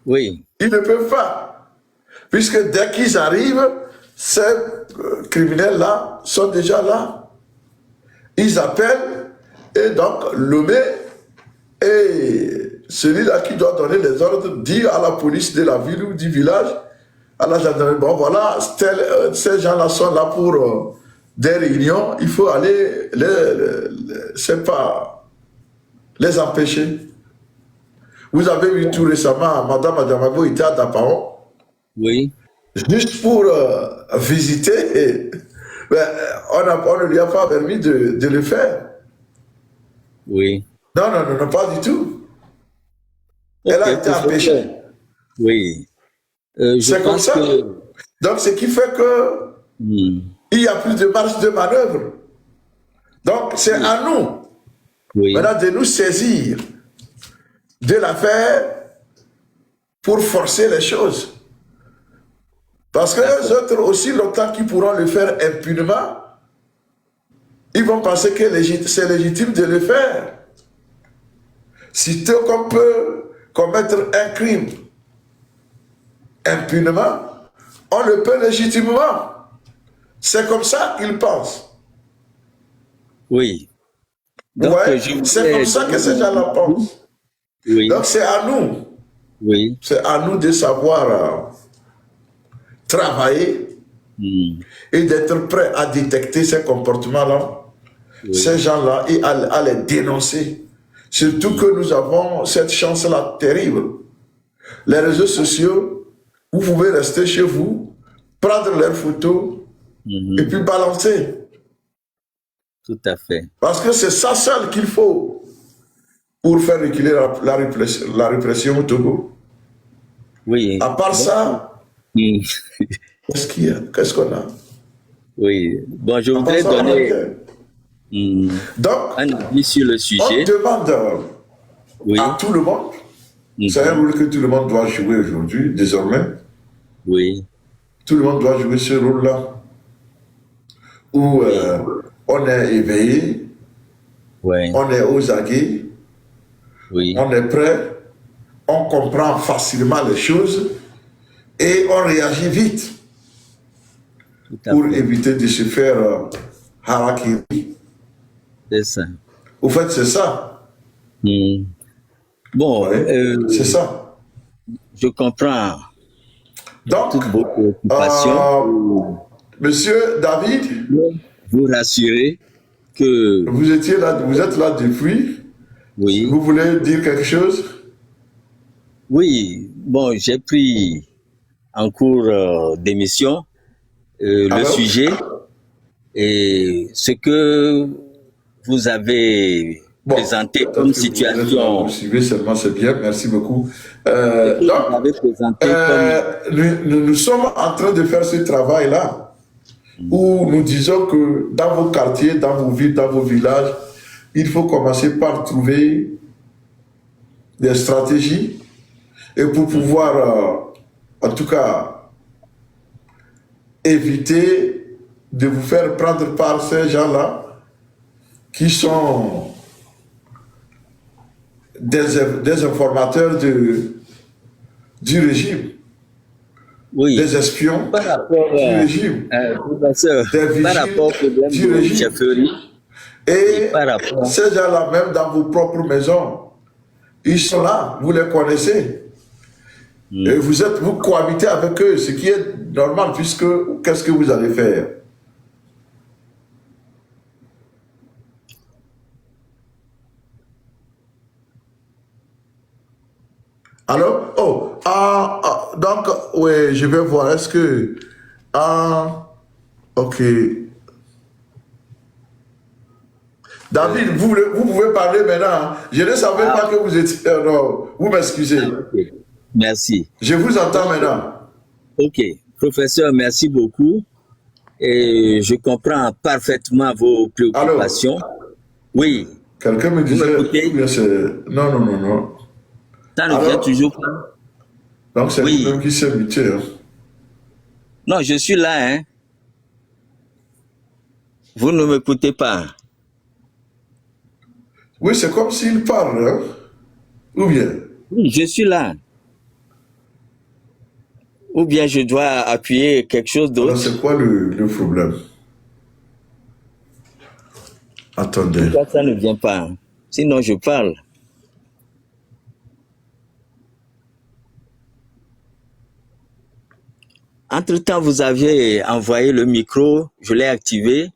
Oui. Ils ne peuvent pas. Puisque dès qu'ils arrivent, ces criminels-là sont déjà là. Ils appellent et donc Lomé et celui-là qui doit donner les ordres dit à la police de la ville ou du village, à la gendarmerie, bon voilà, ces gens-là sont là pour des réunions, il faut aller les empêcher. Vous avez vu tout récemment, Madame Adamago était à Dapaon. Oui. Juste pour visiter, on ne lui a pas permis de le faire. Oui. Non, pas du tout. Elle a été empêchée. Oui. C'est comme ça. Donc, ce qui fait que il y a plus de marge de manœuvre. Donc, c'est à nous maintenant de nous saisir de l'affaire pour forcer les choses. Parce que les autres, aussi longtemps qu'ils pourront le faire impunément, ils vont penser que c'est légitime de le faire. Si qu'on peut commettre un crime impunément, on le peut légitimement. C'est comme ça qu'ils pensent. Oui. Ouais, c'est comme ça que ces gens-là pensent. Oui. Donc c'est à nous. Oui. C'est à nous de savoir travailler et d'être prêts à détecter ces comportements-là, ces gens-là, et à les dénoncer. Surtout que nous avons cette chance-là terrible. Les réseaux sociaux, vous pouvez rester chez vous, prendre leurs photos et puis balancer. Tout à fait. Parce que c'est ça seul qu'il faut pour faire reculer la répression au Togo. Oui. À part ça, qu'est-ce qu'il y a? Qu'est-ce qu'on a? Oui. Bon, je voudrais donner donc, un avis sur le sujet. On demande à tout le monde. C'est un rôle que tout le monde doit jouer aujourd'hui, désormais. Oui. Tout le monde doit jouer ce rôle-là. Où on est éveillé, on est aux aguets, on est prêt, on comprend facilement les choses et on réagit vite pour éviter de se faire harakiri. c'est ça. Au fait, c'est ça. Hmm. Bon, Oui, c'est ça. je comprends Donc, toutes vos préoccupations. euh, Monsieur David, Vous rassurer que vous étiez là, vous êtes là depuis. oui, Vous voulez dire quelque chose? oui, bon, j'ai pris en cours d'émission le Alors? sujet et ce que vous avez Bon, présenté comme peut-être que vous êtes là, vous situation, suivez seulement, c'est bien. Merci beaucoup. ce que Donc, vous avez présenté comme nous sommes en train de faire ce travail-là où nous disons que dans vos quartiers, dans vos villes, dans vos villages, il faut commencer par trouver des stratégies et pour pouvoir, en tout cas, éviter de vous faire prendre par ces gens-là qui sont des informateurs du régime, oui, des espions par rapport du régime, professeur, des par vigiles rapport au problème du de régime. chefferie et Et par rapport, ces gens-là, même dans vos propres maisons, ils sont là, vous les connaissez. Et vous cohabitez avec eux, ce qui est normal, puisque qu'est-ce que vous allez faire? Alors, donc, oui, je vais voir, est-ce que, ah, ok. David, vous pouvez parler maintenant, hein. Je ne savais pas que vous étiez, non, vous m'excusez. ok. Merci. Je vous entends maintenant. Ok, professeur, merci beaucoup. Et je comprends parfaitement vos Alors, préoccupations. Oui, quelqu'un me vous disait, ou m'écoutez? bien c'est, non, non, non, non. Ça ne vient toujours Alors, pas. donc c'est vous-même Oui. qui s'est muté, hein. Non, je suis là, hein. Vous ne m'écoutez pas. Oui, c'est comme s'il parle, hein. Ou bien, Oui, je suis là. Ou bien je dois appuyer quelque chose alors d'autre. c'est quoi le problème? Attendez. Pourquoi ça ne vient pas? Sinon, je parle. Entre-temps, vous aviez envoyé le micro, je l'ai activé.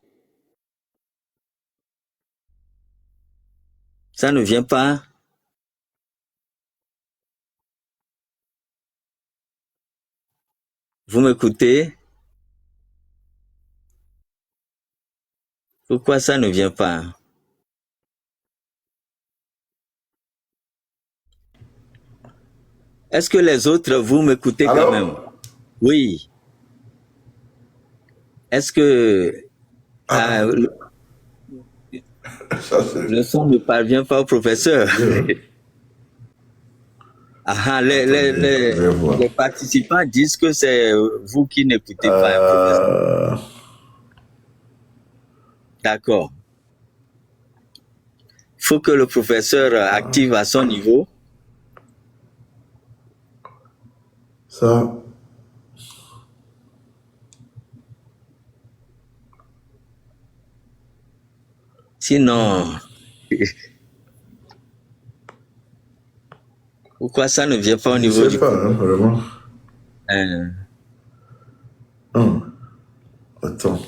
Ça ne vient pas. Vous m'écoutez? Pourquoi ça ne vient pas? Est-ce que les autres, vous m'écoutez quand même? Alors, Oui. Est-ce que ah, le ça c'est le son ne parvient pas au professeur? bien, hein. Ah, Attendez, je vais voir. les participants disent que c'est vous qui n'écoutez pas, un professeur. Euh, D'accord. Il faut que le professeur active à son niveau. ça, Sinon, pourquoi ça ne vient pas au je ne niveau sais du pas, hein, professeur? vraiment. Euh, Hum, attends.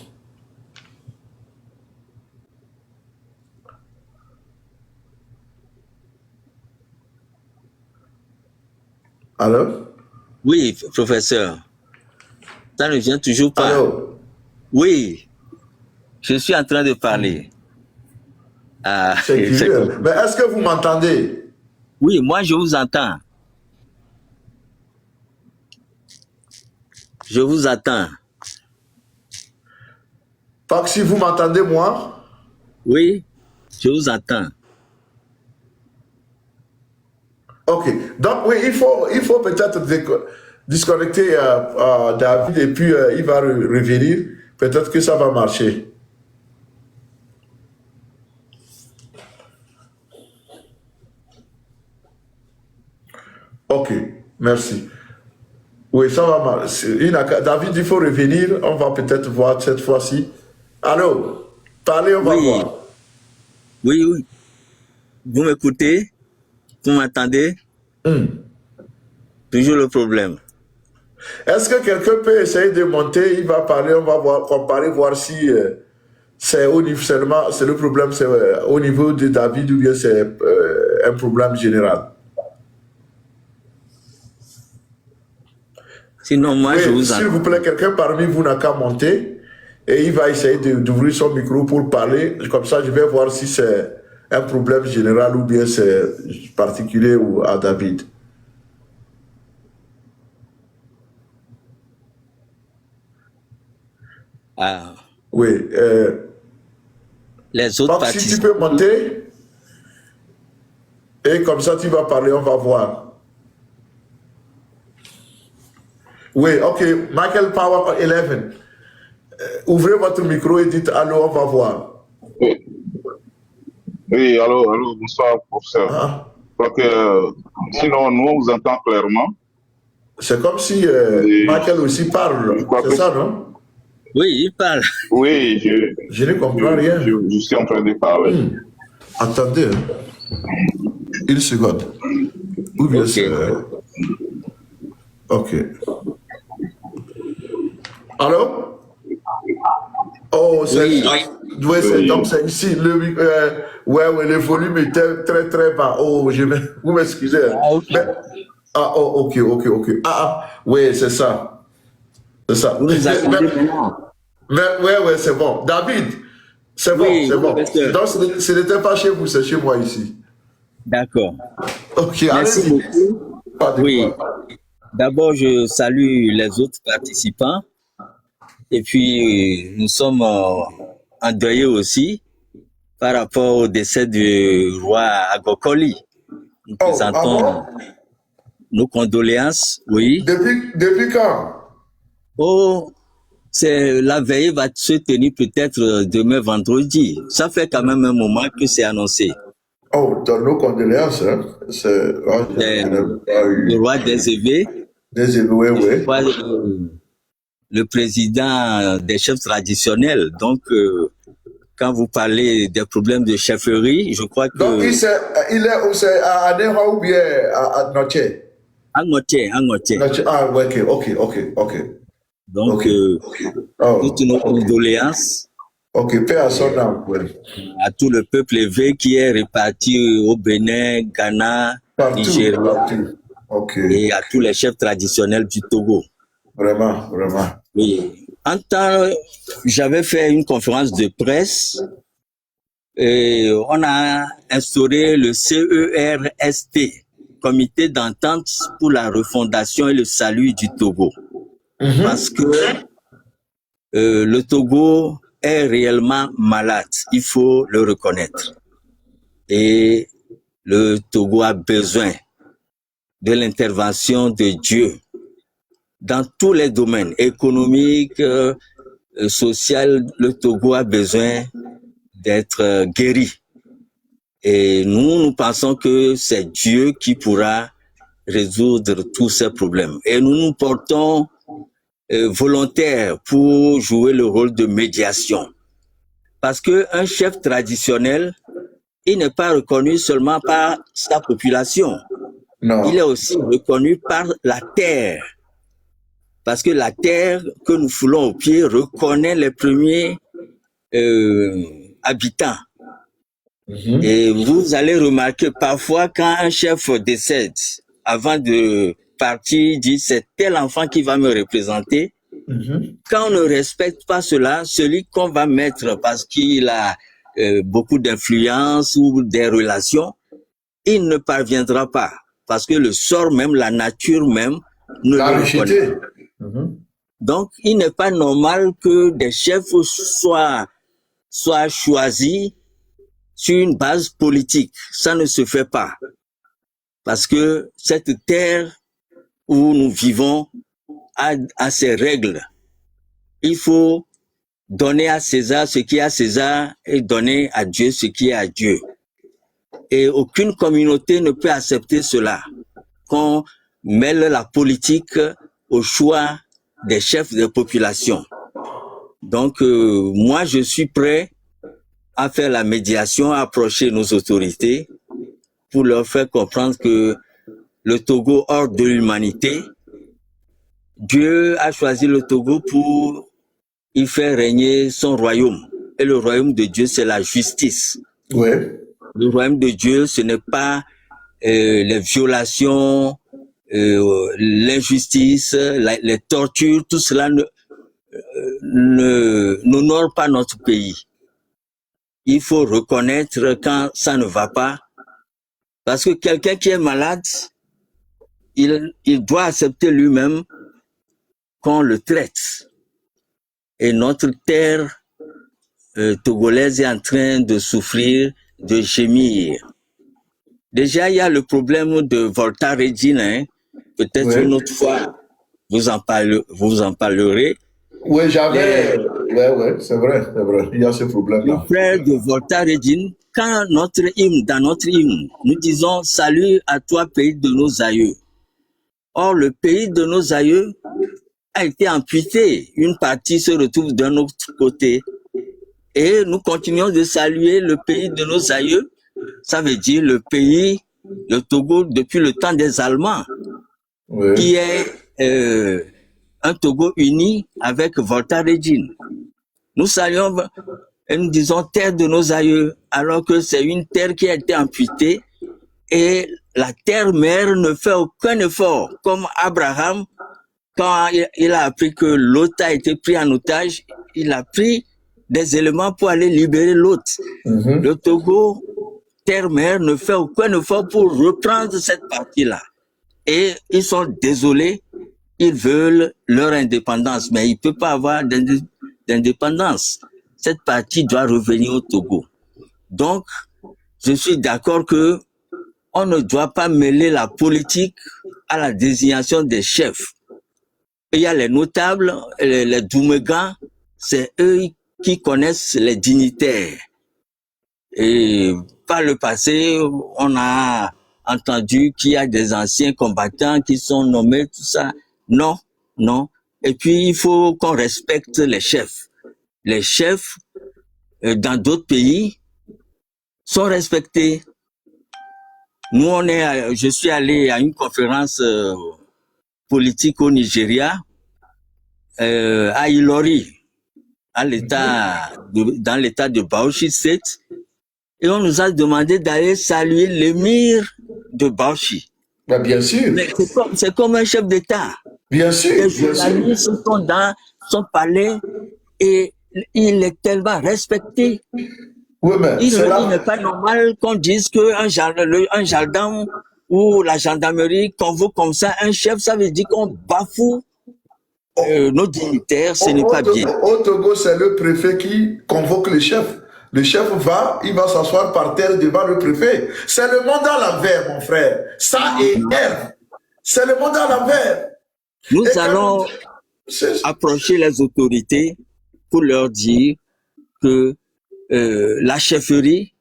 Alors? oui, professeur. Ça ne vient toujours pas. Alors, Oui, je suis en train de parler. Ah, c'est c'est curieux. comme- Mais est-ce que vous m'entendez? Oui, moi je vous entends. Je vous attends. Donc, si vous m'entendez, moi, Oui, je vous entends. ok. Donc, oui, il faut peut-être disconnecter David et puis il va revenir. Peut-être que ça va marcher. Ok, merci. Oui, ça va marcher. David, il faut revenir. On va peut-être voir cette fois-ci. Allô? Parlez, on va Oui, voir. Oui, oui. Vous m'écoutez? Vous m'entendez? Toujours le problème. Est-ce que quelqu'un peut essayer de monter? Il va parler, on va voir, comparer, voir si c'est au niveau seulement, c'est le problème, c'est au niveau de David ou bien c'est un problème général. Sinon, moi, je Oui, vous s'il entends. vous plaît, quelqu'un parmi vous n'a qu'à monter et il va essayer d'ouvrir son micro pour parler. Comme ça, je vais voir si c'est un problème général ou bien c'est particulier ou à David. Ah, Oui. les autres Donc, si tu peux participants. monter et comme ça, tu vas parler, on va voir. Oui, ok. Michael Power 11. Ouvrez votre micro et dites allô, on va voir. Oui, oui, allô, bonsoir, professeur. Ah, Donc, sinon, nous, on vous entend clairement. c'est comme si Et Michael aussi je parle. crois C'est que ça, non? Oui, il parle. oui, Je ne comprends rien. je suis en train de parler. Attendez, une seconde. Ou bien Ok. c'est... Ok. Allô? Oh, c'est... Oui. Oui, donc c'est ici. Ouais, le volume était très, très bas. Oh, vous m'excusez. Ah, ok. Oh, ok. Oui, c'est ça. C'est ça. Vous nous attendez maintenant. Ouais, c'est bon. David, c'est bon, Oui, c'est bon. professeur. Donc, ce n'était pas chez vous, c'est chez moi ici. D'accord. Ok, Merci allez-y. beaucoup. Pas de Oui. quoi. D'abord, je salue les autres participants. Et puis, nous sommes endeuillés aussi par rapport au décès du roi Agokoli. Nous Oh, ah présentons bon? nos condoléances. Oui. Depuis quand? Oh, la veille va se tenir peut-être demain vendredi. Ça fait quand même un moment que c'est annoncé. Oh, dans nos condoléances, hein. Je n'ai pas Le eu roi des évêques, des éloigés, oui. le président des chefs traditionnels. Donc, quand vous parlez des problèmes de chefferie, je crois que... Donc, il est à Aneha ou bien à Noche? À Ngotier. Ah, ouais, ok. Donc, toutes Oh, nos condoléances ok, paix à son âme, oui. à tout le peuple éveillé qui est réparti au Bénin, Ghana, Nigeria Partout. Ok, et à tous les chefs traditionnels du Togo. vraiment. Oui. J'avais fait une conférence de presse et on a instauré le CERST, Comité d'entente pour la refondation et le salut du Togo. Parce que le Togo est réellement malade, il faut le reconnaître. Et le Togo a besoin de l'intervention de Dieu dans tous les domaines économiques, social. Le Togo a besoin d'être guéri. Et nous pensons que c'est Dieu qui pourra résoudre tous ces problèmes. Et nous nous portons volontaires pour jouer le rôle de médiation. Parce qu'un chef traditionnel, il n'est pas reconnu seulement par sa population. Non. Il est aussi reconnu par la terre. Parce que la terre que nous foulons au pied reconnaît les premiers habitants. Et vous allez remarquer parfois quand un chef décède, avant de partir, il dit c'est tel enfant qui va me représenter. Quand on ne respecte pas cela, celui qu'on va mettre parce qu'il a beaucoup d'influence ou des relations, il ne parviendra pas. Parce que le sort même, la nature même, ne le reconnaît. Donc, il n'est pas normal que des chefs soient choisis sur une base politique. Ça ne se fait pas. Parce que cette terre où nous vivons a ses règles. Il faut donner à César ce qui est à César et donner à Dieu ce qui est à Dieu. Et aucune communauté ne peut accepter cela, qu'on mêle la politique au choix des chefs de population. Donc, moi, je suis prêt à faire la médiation, à approcher nos autorités pour leur faire comprendre que le Togo hors de l'humanité, Dieu a choisi le Togo pour y faire régner son royaume. Et le royaume de Dieu, c'est la justice. Oui. Le royaume de Dieu, ce n'est pas les violations, l'injustice, les tortures, tout cela n'honore pas notre pays. Il faut reconnaître quand ça ne va pas, parce que quelqu'un qui est malade, il doit accepter lui-même qu'on le traite. Et notre terre togolaise est en train de souffrir, de gémir. Déjà, il y a le problème de Volta Regina, hein. Peut-être une autre fois, vous en parlerez. Oui, j'avais... Oui, c'est vrai. Il y a ce problème-là. Le frère de Volta Regina, quand dans notre hymne, nous disons « Salut à toi, pays de nos aïeux ». Or, le pays de nos aïeux a été amputé. Une partie se retrouve d'un autre côté. Et nous continuons de saluer le pays de nos aïeux. Ça veut dire le pays, le Togo, depuis le temps des Allemands, qui est un Togo uni avec Volta Regina. Nous saluons et nous disons terre de nos aïeux, alors que c'est une terre qui a été amputée et la terre-mère ne fait aucun effort. Comme Abraham, quand il a appris que Lot a été pris en otage, il a pris des éléments pour aller libérer Lot. Le Togo, terre-mère, ne fait aucun effort pour reprendre cette partie-là. Et ils sont désolés, ils veulent leur indépendance, mais il ne peut pas avoir d'indépendance. Cette partie doit revenir au Togo. Donc, je suis d'accord que on ne doit pas mêler la politique à la désignation des chefs. Il y a les notables, les Doumega, c'est eux qui connaissent les dignitaires. Et par le passé, on a entendu qu'il y a des anciens combattants qui sont nommés, tout ça. Non. Et puis, il faut qu'on respecte les chefs. Les chefs, dans d'autres pays, sont respectés. Nous, je suis allé à une conférence politique au Nigeria, à Ilori, dans l'état de Bauchi State, et on nous a demandé d'aller saluer l'émir de Bauchi. Ben, bien sûr. C'est comme un chef d'État. Bien sûr. Les journalistes sont dans son palais et il est tellement respecté. Oui, mais Il n'est pas normal qu'on dise qu'un gendarme ou la gendarmerie convoque comme ça un chef, ça veut dire qu'on bafoue nos dignitaires, ce n'est pas bien. Au Togo, c'est le préfet qui convoque le chef. Le chef il va s'asseoir par terre devant le préfet. C'est le monde à l'envers, mon frère. Ça et R. C'est le monde à l'envers. Nous allons approcher les autorités pour leur dire que la chefferie,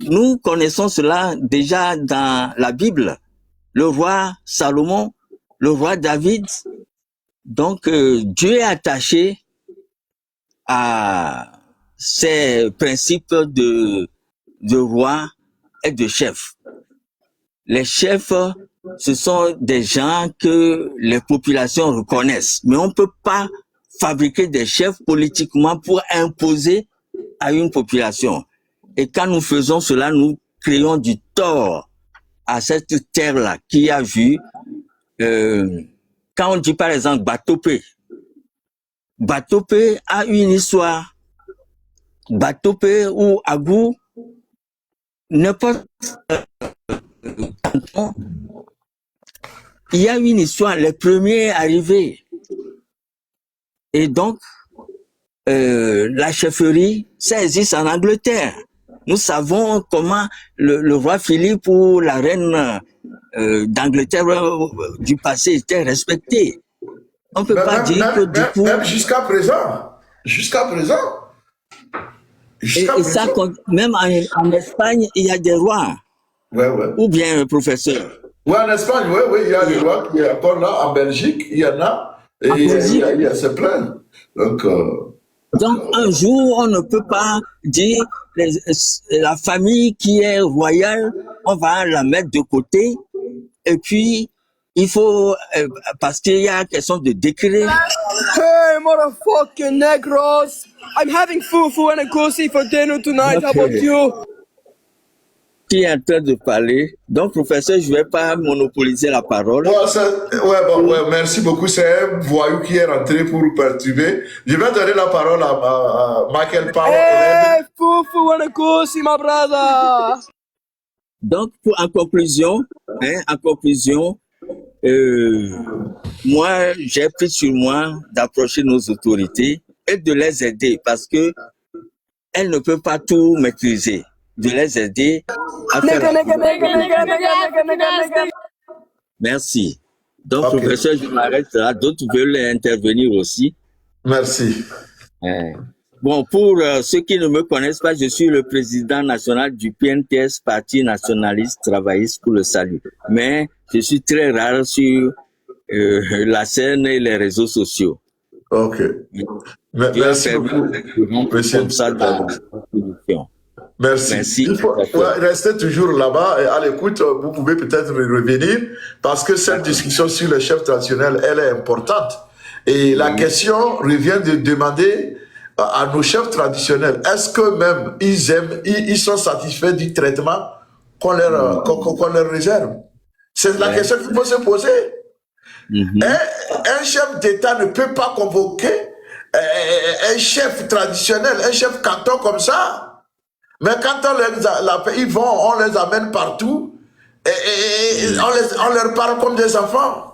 nous connaissons cela déjà dans la Bible. Le roi Salomon, le roi David. Donc, Dieu est attaché à ces principes de roi et de chef. Les chefs, ce sont des gens que les populations reconnaissent. Mais on ne peut pas fabriquer des chefs politiquement pour imposer à une population. Et quand nous faisons cela, nous créons du tort à cette terre-là qui a vu, quand on dit par exemple Batopé, Batopé a une histoire. Batopé ou Agou, n'importe canton, il y a une histoire, les premiers arrivés. Et donc, la chefferie, ça existe en Angleterre. Nous savons comment le roi Philippe ou la reine d'Angleterre du passé étaient respectés. On ne peut pas dire que du coup... Même jusqu'à présent. Et ça, même en Espagne, il y a des rois. Ouais. Ou bien, professeur. Oui, en Espagne, oui, il y a des rois qui est encore là. En Belgique, il y en a. Et c'est plein. Donc, Donc, un jour, on ne peut pas dire la famille qui est royale, on va la mettre de côté. Et puis, il faut, parce qu'il y a question de décret. Hey, motherfucking negros! I'm having fufu and a goosey for dinner tonight. How about you? Qui est en train de parler. Donc, professeur, je ne vais pas monopoliser la parole. Merci beaucoup. C'est un voyou qui est rentré pour perturber. Je vais donner la parole à Michael Powell. Hey, fufu and a goosey, my brother! Donc, en conclusion, moi, j'ai pris sur moi d'approcher nos autorités et de les aider parce que elles ne peuvent pas tout maîtriser. De les aider à faire. Merci. Donc, professeur, je m'arrête là. D'autres veulent intervenir aussi. Merci. Bon, pour ceux qui ne me connaissent pas, je suis le président national du PNTS, Parti nationaliste travailliste pour le salut. Mais je suis très rare sur la scène et les réseaux sociaux. Ok. Merci beaucoup. Comme ça dans la Merci. Il faut rester toujours là-bas et à l'écoute. Vous pouvez peut-être revenir parce que cette discussion sur les chefs traditionnels, elle est importante. Et la question revient de demander à nos chefs traditionnels, est-ce que même ils sont satisfaits du traitement qu'on leur réserve? C'est la question qu'il faut se poser. Un chef d'État ne peut pas convoquer un chef traditionnel, un chef canton comme ça. Mais quand ils vont, on les amène partout et on leur parle comme des enfants.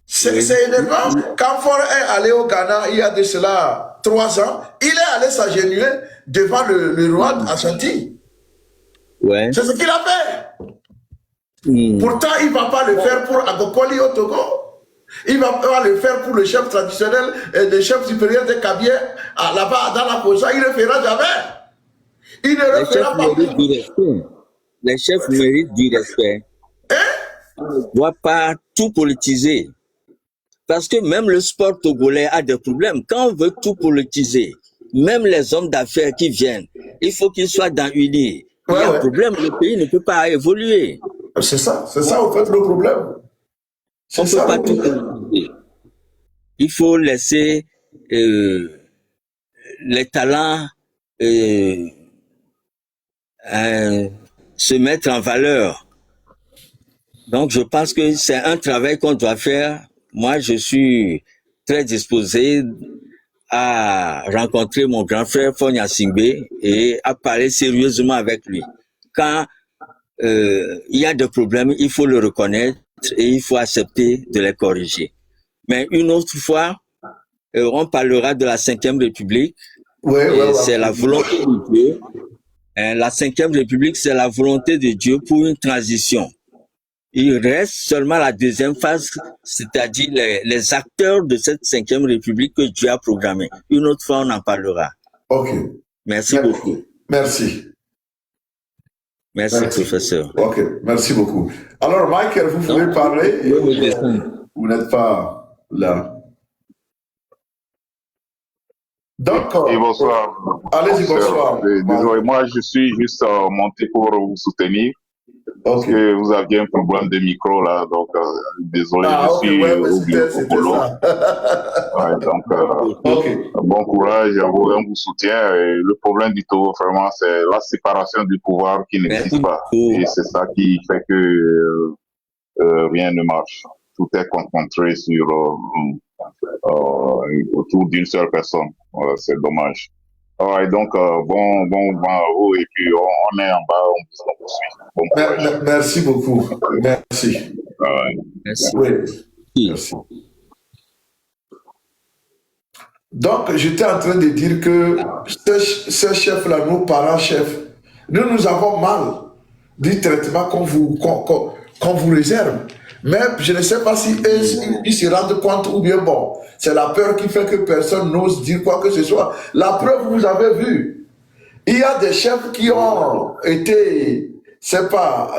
C'est énervant. Quand Faure est allé au Ghana, il y a de cela 3 ans, il est allé s'agenouiller devant le roi Ashanti. Ouais. C'est ce qu'il a fait. Pourtant, il ne va pas le faire pour Agokoli au Togo. Il ne va pas le faire pour le chef traditionnel et le chef supérieur de Kabyé là-bas dans la Kosa. Il ne le fera jamais. Il ne le fera pas. Les chefs méritent du respect. On ne doit pas tout politiser. Parce que même le sport togolais a des problèmes. Quand on veut tout politiser, même les hommes d'affaires qui viennent, il faut qu'ils soient dans une ligne. Il y a un problème, le pays ne peut pas évoluer. C'est ça en fait le problème. On ne peut pas tout politiser. Il faut laisser les talents se mettre en valeur. Donc, je pense que c'est un travail qu'on doit faire. Moi, je suis très disposé à rencontrer mon grand frère Fonya Singbe et à parler sérieusement avec lui. Quand il y a des problèmes, il faut le reconnaître et il faut accepter de les corriger. Mais une autre fois, on parlera de la 5e République. C'est la volonté de Dieu. La 5e République, c'est la volonté de Dieu pour une transition. Il reste seulement la 2e phase, c'est-à-dire les acteurs de cette 5e République que Dieu a programmée. Une autre fois, on en parlera. Ok. Merci beaucoup. Merci, professeur. Ok, merci beaucoup. Alors, Michael, vous pouvez parler. Vous n'êtes pas là. Donc, bonsoir. Allez-y, bonsoir. Désolé, moi, je suis juste monté pour vous soutenir. Parce que vous aviez un problème de micro là, donc désolé, je suis au boulot. Bon courage à vous, on vous soutient. Et le problème du Togo, vraiment, c'est la séparation du pouvoir qui n'existe pas. Et c'est ça qui fait que rien ne marche. Tout est concentré sur autour d'une seule personne. C'est dommage. Donc, bon à vous, et puis on est en bas, on poursuit. Merci beaucoup. Merci. Merci. Merci. Donc, j'étais en train de dire que ces chefs-là, nos parents chefs, nous avons mal du traitement qu'on vous réserve. Mais je ne sais pas si ils se rendent compte ou bien bon. C'est la peur qui fait que personne n'ose dire quoi que ce soit. La preuve, vous avez vu. Il y a des chefs qui ont été, c'est pas,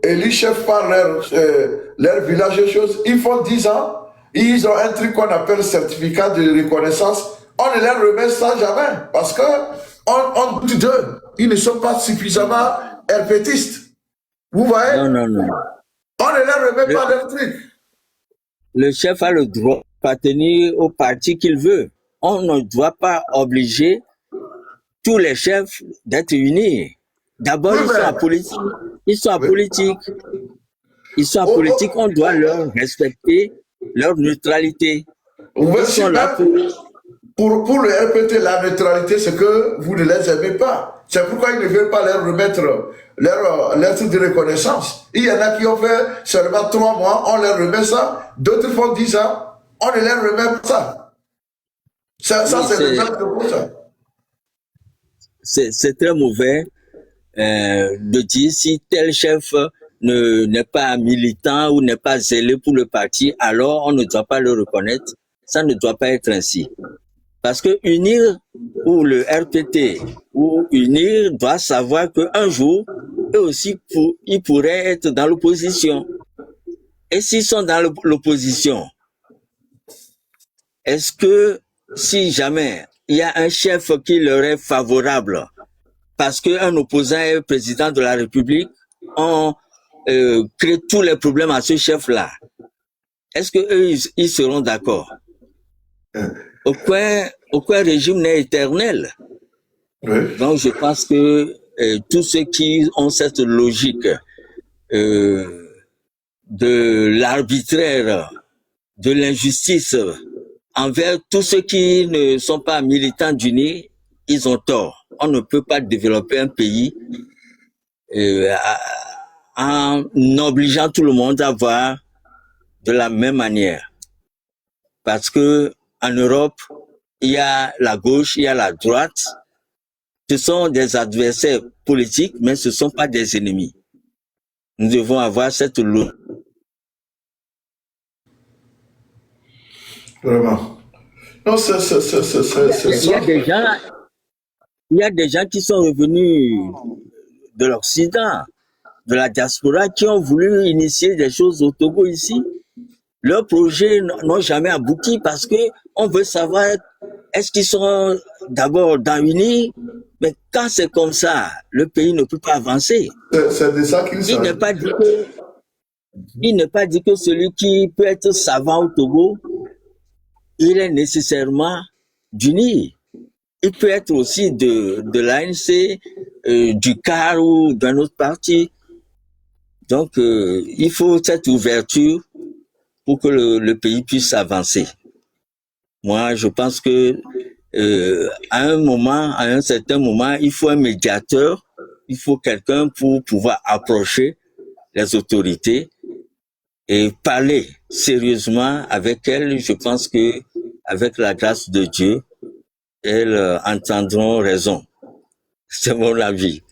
élus chefs par leur village et choses. Ils font 10 ans. Ils ont un truc qu'on appelle certificat de reconnaissance on ne les remet ça jamais. Parce que on doute d'eux. Ils ne sont pas suffisamment herpétistes. Vous voyez? Non, non, non. On ne les remet pas leur truc. Le chef a le droit d'appartenir au parti qu'il veut. On ne doit pas obliger tous les chefs d'être unis. D'abord, Oui, ils sont en politique. Ils sont en politique. Ils sont en politique. On doit leur respecter leur neutralité. Ils sont là pour le RPT, la neutralité, c'est que vous ne les aimez pas. C'est pourquoi ils ne veulent pas leur remettre leur truc de reconnaissance. Il y en a qui ont fait seulement 3 mois, on leur remet ça. D'autres font 10 ans, on ne leur remet pas ça. Ça, Oui, c'est le genre de ça. C'est très mauvais de dire si tel chef n'est pas militant ou n'est pas zélé pour le parti, alors on ne doit pas le reconnaître. Ça ne doit pas être ainsi. Parce que unir ou le RPT ou unir doit savoir qu'un jour, eux aussi, ils pourraient être dans l'opposition. Et s'ils sont dans l'opposition, est-ce que si jamais il y a un chef qui leur est favorable, parce qu'un opposant est président de la République, on crée tous les problèmes à ce chef-là, est-ce que eux ils seront d'accord? Aucun régime n'est éternel. Oui. Donc je pense que tous ceux qui ont cette logique de l'arbitraire, de l'injustice envers tous ceux qui ne sont pas militants d'UNI, ils ont tort. On ne peut pas développer un pays en obligeant tout le monde à voir de la même manière. Parce que en Europe, il y a la gauche, il y a la droite. Ce sont des adversaires politiques, mais ce ne sont pas des ennemis. Nous devons avoir cette logique. Vraiment. Non, c'est il y a des gens qui sont revenus de l'Occident, de la diaspora, qui ont voulu initier des choses au Togo ici. Leurs projets n'ont jamais abouti parce que on veut savoir est-ce qu'ils sont d'abord dans l'UNI, mais quand c'est comme ça, le pays ne peut pas avancer. C'est de ça qu'il s'agit. Il n'est pas dit que celui qui peut être savant au Togo, il est nécessairement d'UNI. Il peut être aussi de l'ANC, du CAR ou d'un autre parti. Donc, il faut cette ouverture pour que le pays puisse avancer. Moi, je pense que à un certain moment, il faut un médiateur, il faut quelqu'un pour pouvoir approcher les autorités et parler sérieusement avec elles. Je pense que avec la grâce de Dieu, elles entendront raison. C'est mon avis.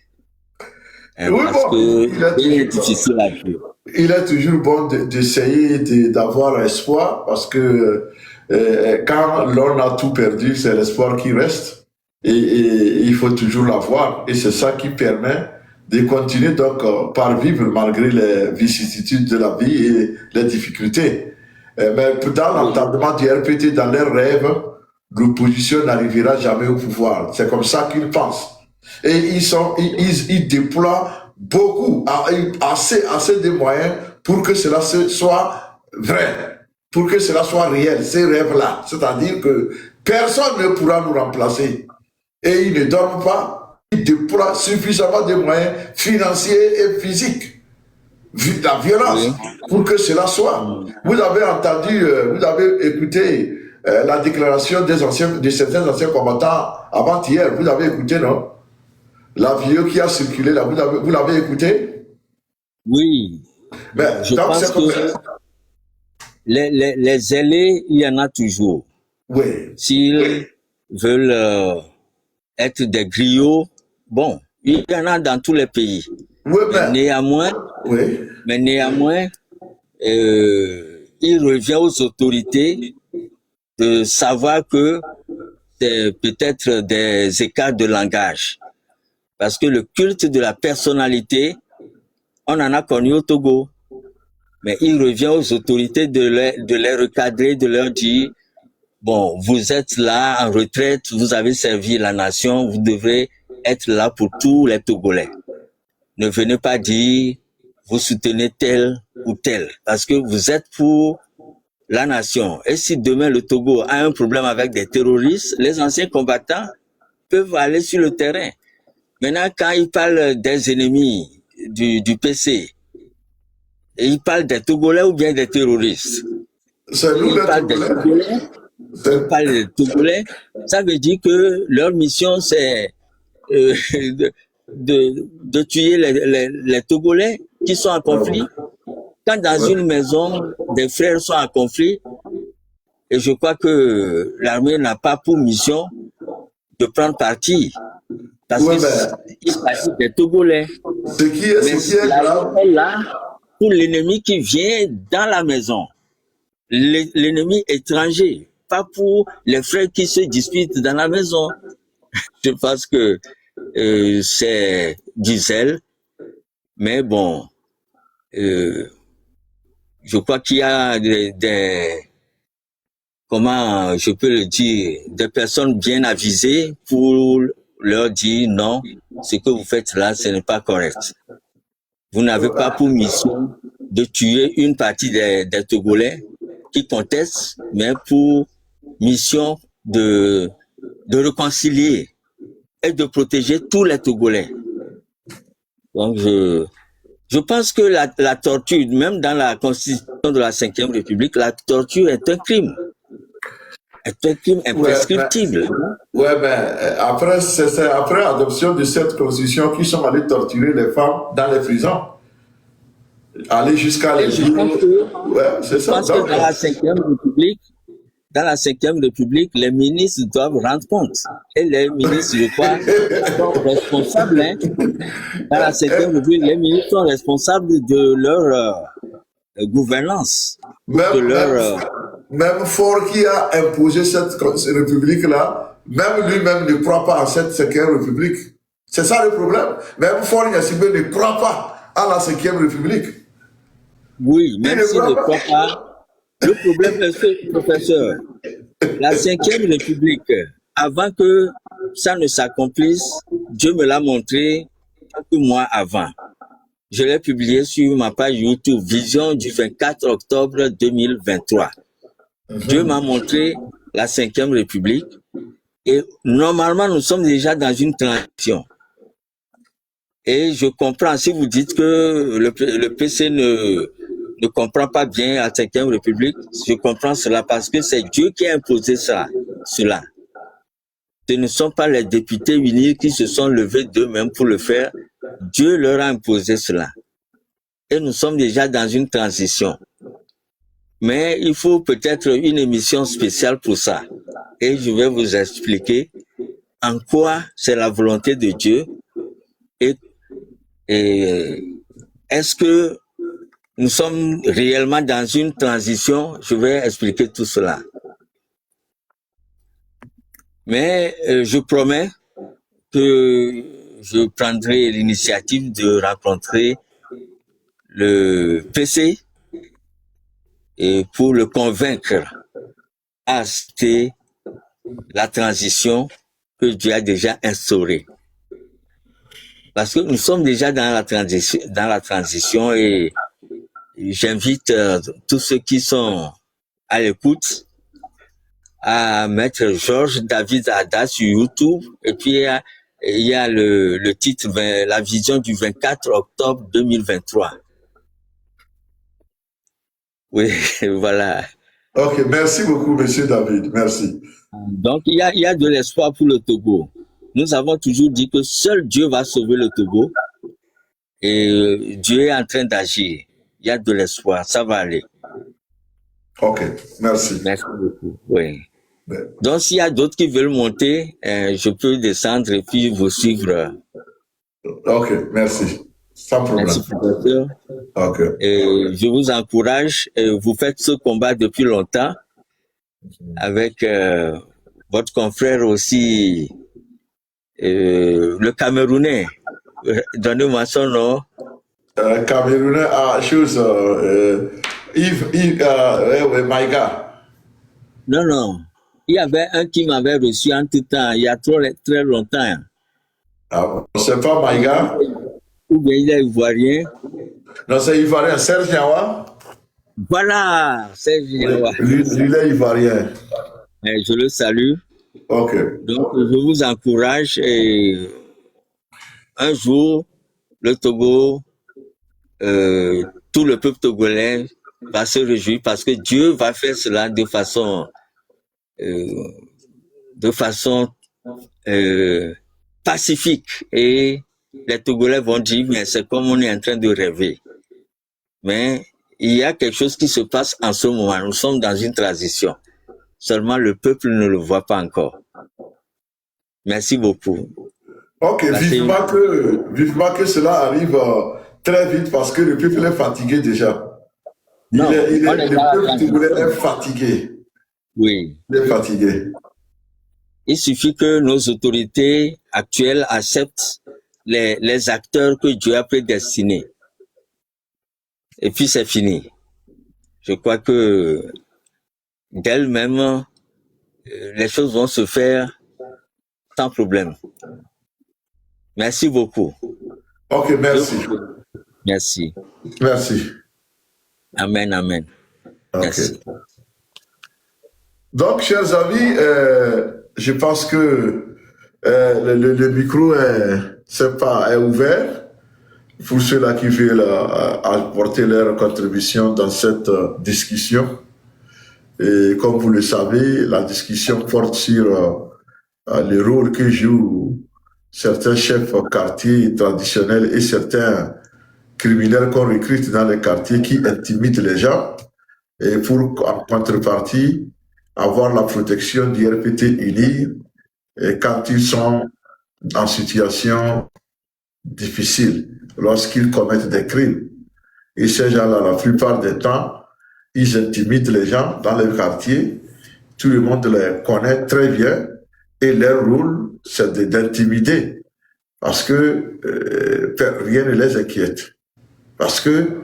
Oui, parce bon, que il est difficile à vivre. Il est toujours bon d'essayer d'avoir espoir parce que quand l'on a tout perdu, c'est l'espoir qui reste et il faut toujours l'avoir et c'est ça qui permet de continuer donc par vivre malgré les vicissitudes de la vie et les difficultés. Mais dans l'entendement du RPT, dans leurs rêves, l'opposition n'arrivera jamais au pouvoir. C'est comme ça qu'ils pensent. Et ils déploient beaucoup, assez de moyens pour que cela soit vrai, pour que cela soit réel, ces rêves-là. C'est-à-dire que personne ne pourra nous remplacer. Et ils ne dorment pas, ils déploient suffisamment de moyens financiers et physiques, la violence, pour que cela soit. Vous avez entendu, vous avez écouté la déclaration de certains anciens combattants avant-hier, vous avez écouté, non? La vidéo qui a circulé là, vous l'avez écouté? Oui. Ben, je pense que les zélés, il y en a toujours. Oui. S'ils veulent être des griots, bon, il y en a dans tous les pays. Oui, mais néanmoins, il revient aux autorités de savoir que c'est peut-être des écarts de langage. Parce que le culte de la personnalité, on en a connu au Togo. Mais il revient aux autorités de les recadrer, de leur dire, bon, vous êtes là en retraite, vous avez servi la nation, vous devez être là pour tous les Togolais. Ne venez pas dire, vous soutenez tel ou tel, parce que vous êtes pour la nation. Et si demain le Togo a un problème avec des terroristes, les anciens combattants peuvent aller sur le terrain. Maintenant, quand ils parlent des ennemis du PC, ils parlent des Togolais ou bien des terroristes. Ils parlent des Togolais, ça veut dire que leur mission c'est de tuer les Togolais qui sont en conflit. Quand dans une maison, des frères sont en conflit, et je crois que l'armée n'a pas pour mission de prendre parti. Parce qu'il s'agit des Togolais. Ce qui est grave. Là, pour l'ennemi qui vient dans la maison, l'ennemi étranger, pas pour les frères qui se disputent dans la maison. Je pense que c'est du zèle, mais bon, je crois qu'il y a comment je peux le dire, des personnes bien avisées pour leur dire non, ce que vous faites là, ce n'est pas correct. Vous n'avez pas pour mission de tuer une partie des Togolais qui contestent, mais pour mission de réconcilier et de protéger tous les Togolais. Donc je pense que la torture, même dans la Constitution de la Ve République, la torture est un crime. Est un crime imprescriptible. Après, c'est après l'adoption de cette constitution qu'ils sont allés torturer les femmes dans les prisons. Aller jusqu'à les c'est ça. Je pense que dans la Ve République, les ministres doivent rendre compte. Et les ministres, je crois, sont responsables. Hein. Dans la Ve République, les ministres sont responsables de leur gouvernance. Même Faure qui a imposé cette république-là, même lui-même ne croit pas à cette Ve République. C'est ça le problème. Même Faure Gnassingbé ne croit pas à la Ve République. Oui, même s'il ne croit pas. Le problème est que, professeur, la Ve République, avant que ça ne s'accomplisse, Dieu me l'a montré quelques mois avant. Je l'ai publié sur ma page YouTube, Vision du 24 octobre 2023. Dieu m'a montré la Ve République et normalement, nous sommes déjà dans une transition. Et je comprends, si vous dites que le PC ne comprend pas bien la Ve République, je comprends cela parce que c'est Dieu qui a imposé cela. Ce ne sont pas les députés unis qui se sont levés d'eux-mêmes pour le faire. Dieu leur a imposé cela. Et nous sommes déjà dans une transition. Mais il faut peut-être une émission spéciale pour ça. Et je vais vous expliquer en quoi c'est la volonté de Dieu et est-ce que nous sommes réellement dans une transition. Je vais expliquer tout cela. Mais je promets que je prendrai l'initiative de rencontrer le PC et pour le convaincre à accepter la transition que Dieu a déjà instaurée. Parce que nous sommes déjà dans la transition et j'invite tous ceux qui sont à l'écoute à mettre Georges David Ada sur YouTube. Et puis, il y a le titre, la vision du 24 octobre 2023. Oui, voilà. Ok, merci beaucoup, monsieur David. Merci. Donc, il y a de l'espoir pour le Togo. Nous avons toujours dit que seul Dieu va sauver le Togo. Et Dieu est en train d'agir. Il y a de l'espoir, ça va aller. Ok, merci. Merci beaucoup. Oui. Donc, s'il y a d'autres qui veulent monter, je peux descendre et puis vous suivre. Ok, merci. Sans problème. Merci, professeur. Ok. Et je vous encourage. Vous faites ce combat depuis longtemps avec votre confrère aussi, le Camerounais. Donnez-moi son nom. Camerounais, Yves Maïga. Non. Il y avait un qui m'avait reçu en tout temps, il y a très longtemps. Ah, c'est pas Maïga? Ou bien il est ivoirien. Non, c'est ivoirien. Serge Niawa? Voilà, c'est Niawa. Lui, il est ivoirien. Je le salue. Ok. Donc, je vous encourage et un jour, le Togo, tout le peuple togolais va se réjouir parce que Dieu va faire cela de façon pacifique et les Togolais vont dire mais c'est comme on est en train de rêver. Mais il y a quelque chose qui se passe en ce moment. Nous sommes dans une transition. Seulement le peuple ne le voit pas encore. Merci beaucoup. Ok, vivement que cela arrive très vite parce que le peuple est fatigué déjà. Le peuple togolais est fatigué. Oui. Il est fatigué. Il suffit que nos autorités actuelles acceptent les acteurs que Dieu a prédestinés. Et puis c'est fini. Je crois que d'elles-mêmes, les choses vont se faire sans problème. Merci beaucoup. Ok, merci. Merci. Merci. Amen, amen. Okay. Merci. Donc, chers amis, je pense que le micro est ouvert pour ceux-là qui veulent apporter leur contribution dans cette discussion. Et comme vous le savez, la discussion porte sur le rôle que jouent certains chefs quartiers traditionnels et certains criminels qu'on recrute dans les quartiers qui intimident les gens et pour en contrepartie avoir la protection du RPT UNIR quand ils sont en situation difficile, lorsqu'ils commettent des crimes. Et ces gens-là, la plupart du temps, ils intimident les gens dans les quartiers. Tout le monde les connaît très bien et leur rôle, c'est d'intimider parce que rien ne les inquiète. Parce que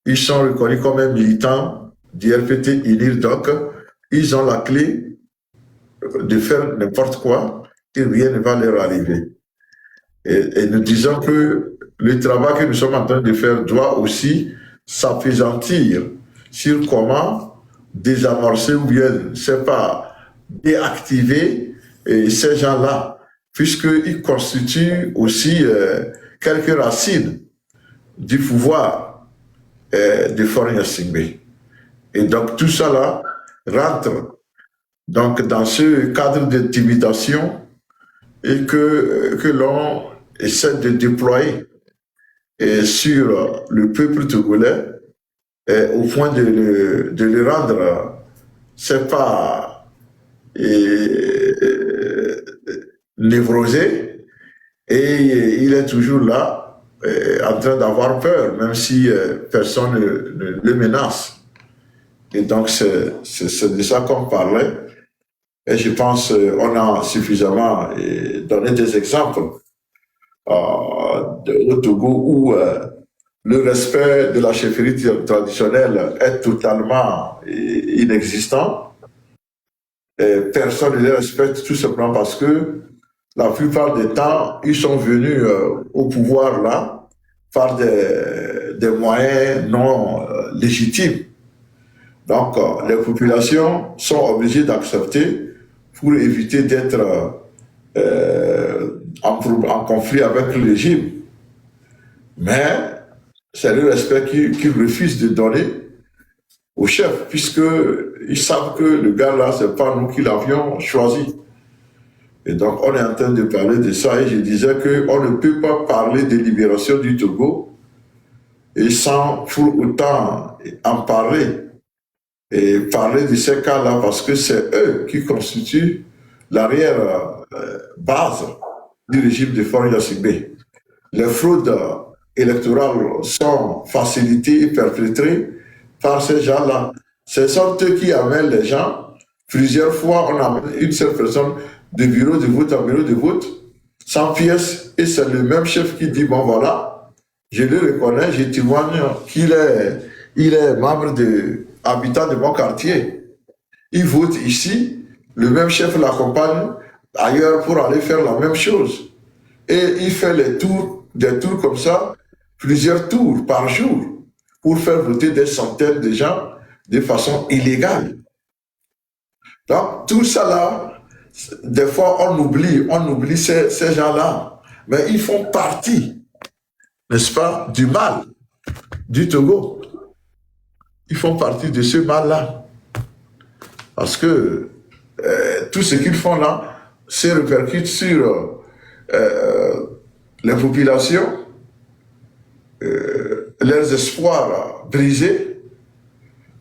ils sont reconnus comme un militant du RPT UNIR, donc ils ont la clé de faire n'importe quoi et rien ne va leur arriver. Et nous disons que le travail que nous sommes en train de faire doit aussi s'appesantir sur comment désamorcer ou bien, je ne sais pas, déactiver ces gens-là, puisqu'ils constituent aussi quelques racines du pouvoir de Faure Gnassingbé. Et donc tout ça là rentre donc dans ce cadre d'intimidation et que l'on essaie de déployer sur le peuple togolais au point de le rendre, c'est pas névrosé, et il est toujours là en train d'avoir peur, même si personne ne le menace. Et donc c'est de ça qu'on parlait. Et je pense qu'on a suffisamment donné des exemples au Togo où le respect de la chefferie traditionnelle est totalement inexistant. Et personne ne les respecte tout simplement parce que la plupart des temps, ils sont venus au pouvoir là par des moyens non légitimes. Donc, les populations sont obligées d'accepter pour éviter d'être en conflit avec le régime. Mais c'est le respect qu'ils refusent de donner au chef, puisqu'ils savent que le gars là, c'est pas nous qui l'avions choisi. Et donc, on est en train de parler de ça, et je disais qu'on ne peut pas parler de libération du Togo et sans pour autant en parler. Et parler de ces cas-là parce que c'est eux qui constituent l'arrière-base du régime de Faure Gnassingbé. Les fraudes électorales sont facilitées et perpétrées par ces gens-là. Ce sont eux qui amènent les gens. Plusieurs fois, on amène une seule personne de bureau de vote en bureau de vote, sans pièce, et c'est le même chef qui dit, bon voilà, je le reconnais, je témoigne qu'il est membre habitant de mon quartier. Il vote ici, Le même chef l'accompagne ailleurs pour aller faire la même chose. Et il fait des tours comme ça, plusieurs tours par jour, pour faire voter des centaines de gens de façon illégale. Donc, tout ça là, des fois on oublie ces gens-là, mais ils font partie, n'est-ce pas, du mal du Togo. Ils font partie de ce mal-là. Parce que tout ce qu'ils font là se répercute sur les populations, leurs espoirs brisés,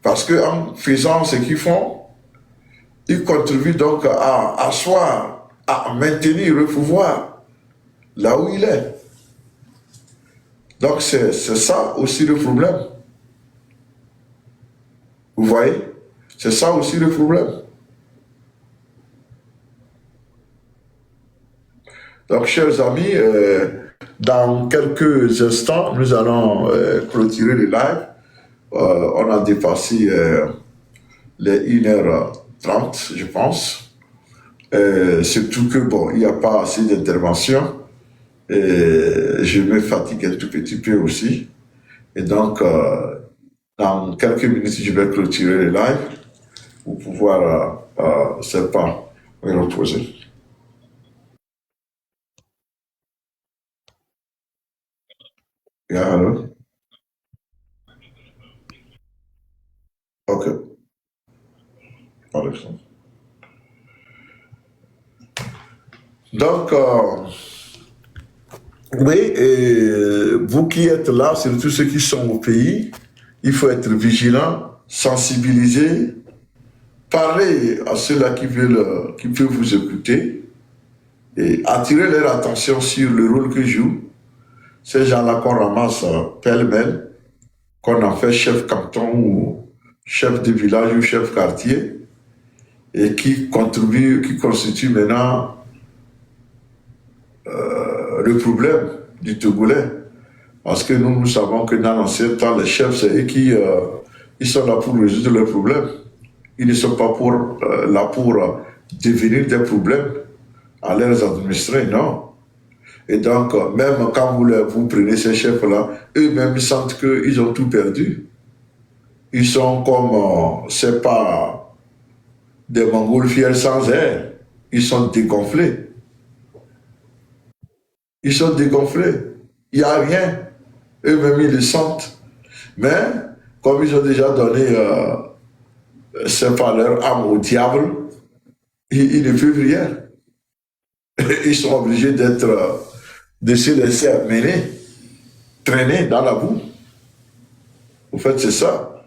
parce qu'en faisant ce qu'ils font, ils contribuent donc à asseoir, à maintenir le pouvoir là où il est. Donc c'est ça aussi le problème. Vous voyez? C'est ça aussi le problème. Donc, chers amis, dans quelques instants, nous allons clôturer le live. On a dépassé les 1h30, je pense. Surtout que, bon, il n'y a pas assez d'intervention. Je me fatigue un tout petit peu aussi. Et donc, dans quelques minutes, je vais clôturer le live pour pouvoir, c'est pas, me reposer. Yeah, hello? Ok. Alexandre. Donc, oui, vous qui êtes là, surtout ceux qui sont au pays, il faut être vigilant, sensibiliser, parler à ceux-là qui peuvent vous écouter et attirer leur attention sur le rôle que jouent ces gens-là qu'on ramasse pêle-mêle, qu'on en fait chef canton ou chef de village ou chef quartier, et qui constituent maintenant le problème du Togolais. Parce que nous savons que dans l'ancien temps, les chefs, c'est eux qui ils sont là pour résoudre leurs problèmes. Ils ne sont pas là pour devenir des problèmes à leurs administrés, non. Et donc, même quand vous prenez ces chefs-là, eux-mêmes sentent qu'ils ont tout perdu. Ils sont comme, c'est pas des montgolfières sans air. Ils sont dégonflés. Ils sont dégonflés. Il n'y a rien. Eux-mêmes, ils le sentent. Mais, comme ils ont déjà donné, c'est pas leur âme au diable, ils ne peuvent rien. Ils sont obligés de se laisser mener, traîner dans la boue. En fait, c'est ça.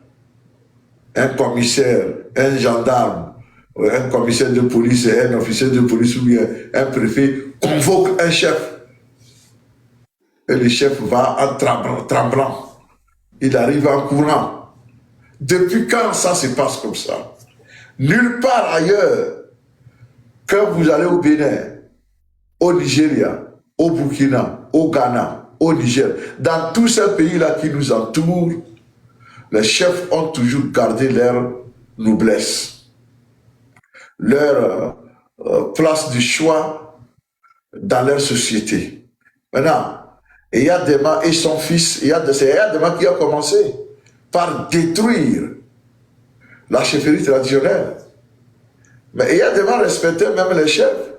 Un commissaire, un gendarme, un commissaire de police, un officier de police ou bien un préfet convoque un chef. Et le chef va en tremblant. Il arrive en courant. Depuis quand ça se passe comme ça? Nulle part ailleurs, quand vous allez au Bénin, au Nigeria, au Burkina, au Ghana, au Niger, dans tous ces pays-là qui nous entourent, les chefs ont toujours gardé leur noblesse, leur place de choix dans leur société. Maintenant, il y a Dema et son fils, il y a Dema qui a commencé par détruire la chefferie traditionnelle. Mais il y a Dema respectait même les chefs.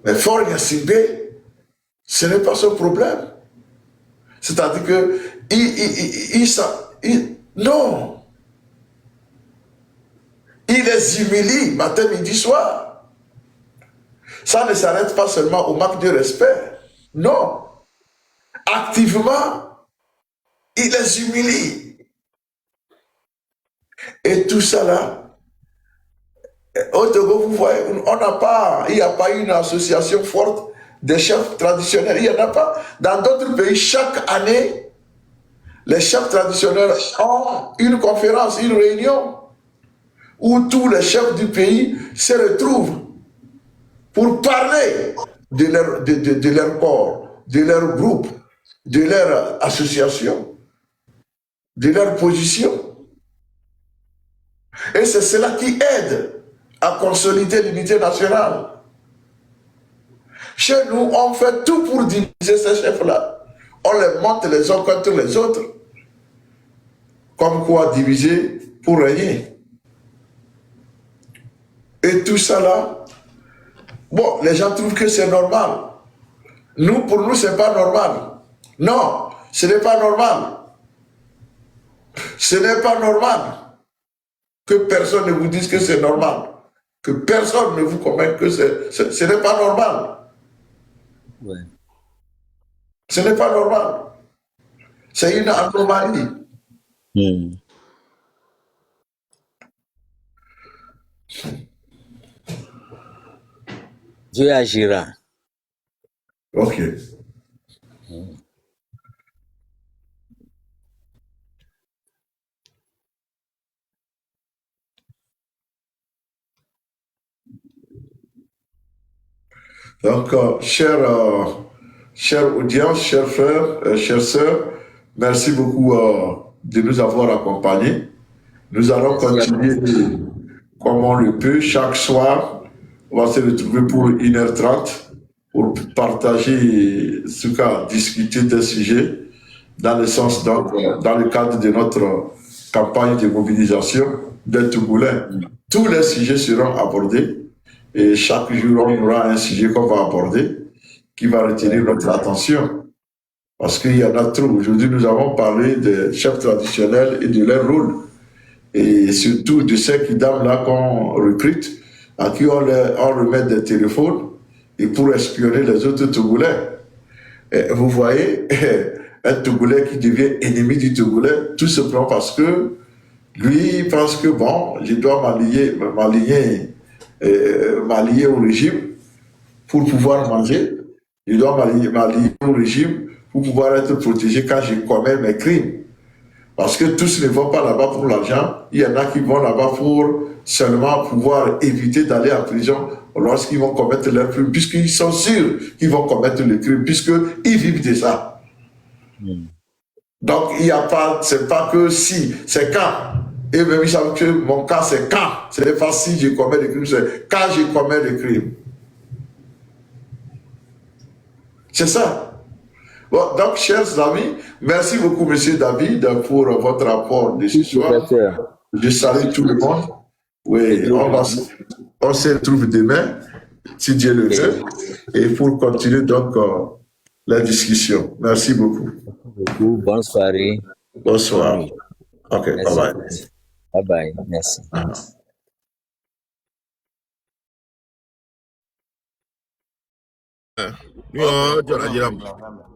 Mais Fort Yacimbe, ce n'est pas son problème. C'est-à-dire que non. Il les humilie matin, midi, soir. Ça ne s'arrête pas seulement au manque de respect. Non. Activement, il les humilie. Et tout ça là, au Togo, vous voyez, il n'y a pas une association forte des chefs traditionnels. Il n'y en a pas. Dans d'autres pays, chaque année, les chefs traditionnels ont une conférence, une réunion, où tous les chefs du pays se retrouvent pour parler de leur corps, de leur groupe, de leur association, de leur position. Et c'est cela qui aide à consolider l'unité nationale. Chez nous, on fait tout pour diviser ces chefs-là. On les monte les uns contre les autres. Comme quoi diviser pour régner. Et tout ça là, bon, les gens trouvent que c'est normal. Nous, pour nous, c'est pas normal. Non, ce n'est pas normal. Ce n'est pas normal que personne ne vous dise que c'est normal. Que personne ne vous convainque que ce n'est pas normal. Ouais. Ce n'est pas normal. C'est une anomalie. Dieu agira. Ok. Donc, chère audience, chers frères, chères sœurs, merci beaucoup de nous avoir accompagnés. Nous allons continuer comme on le peut. Chaque soir, on va se retrouver pour 1h30 pour partager, en tout cas, discuter des sujets dans le sens, dans le cadre de notre campagne de mobilisation des Togolais. Tous les sujets seront abordés et chaque jour, on aura un sujet qu'on va aborder qui va retenir notre attention. Parce qu'il y en a trop. Aujourd'hui, nous avons parlé des chefs traditionnels et de leur rôle. Et surtout de ces dames-là qu'on recrute, à qui on remet des téléphones et pour espionner les autres Togolais. Et vous voyez, un Togolais qui devient ennemi du Togolais, tout simplement parce que lui, il pense que bon, je dois m'allier au régime pour pouvoir manger, je dois m'allier au régime pour pouvoir être protégé quand je commets mes crimes. Parce que tous ne vont pas là-bas pour l'argent, il y en a qui vont là-bas pour seulement pouvoir éviter d'aller en prison lorsqu'ils vont commettre leurs crimes, puisqu'ils sont sûrs qu'ils vont commettre le crime, puisqu'ils vivent de ça. Donc, il n'y a pas, c'est pas que si, c'est quand. Et même ils savent que mon cas, c'est quand. Ce n'est pas si je commets le crime, c'est quand je commets le crime. C'est ça. Bon, donc, chers amis, merci beaucoup, Monsieur David, pour votre rapport de ce soir. Je salue tout le monde. Oui, on se retrouve demain, si Dieu le veut, et pour continuer donc la discussion. Merci beaucoup. Bonne soirée. Bonsoir. Ok, bye bye. Bye bye, merci.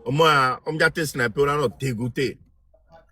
Moi, on me dit sniper, on a dégoûté.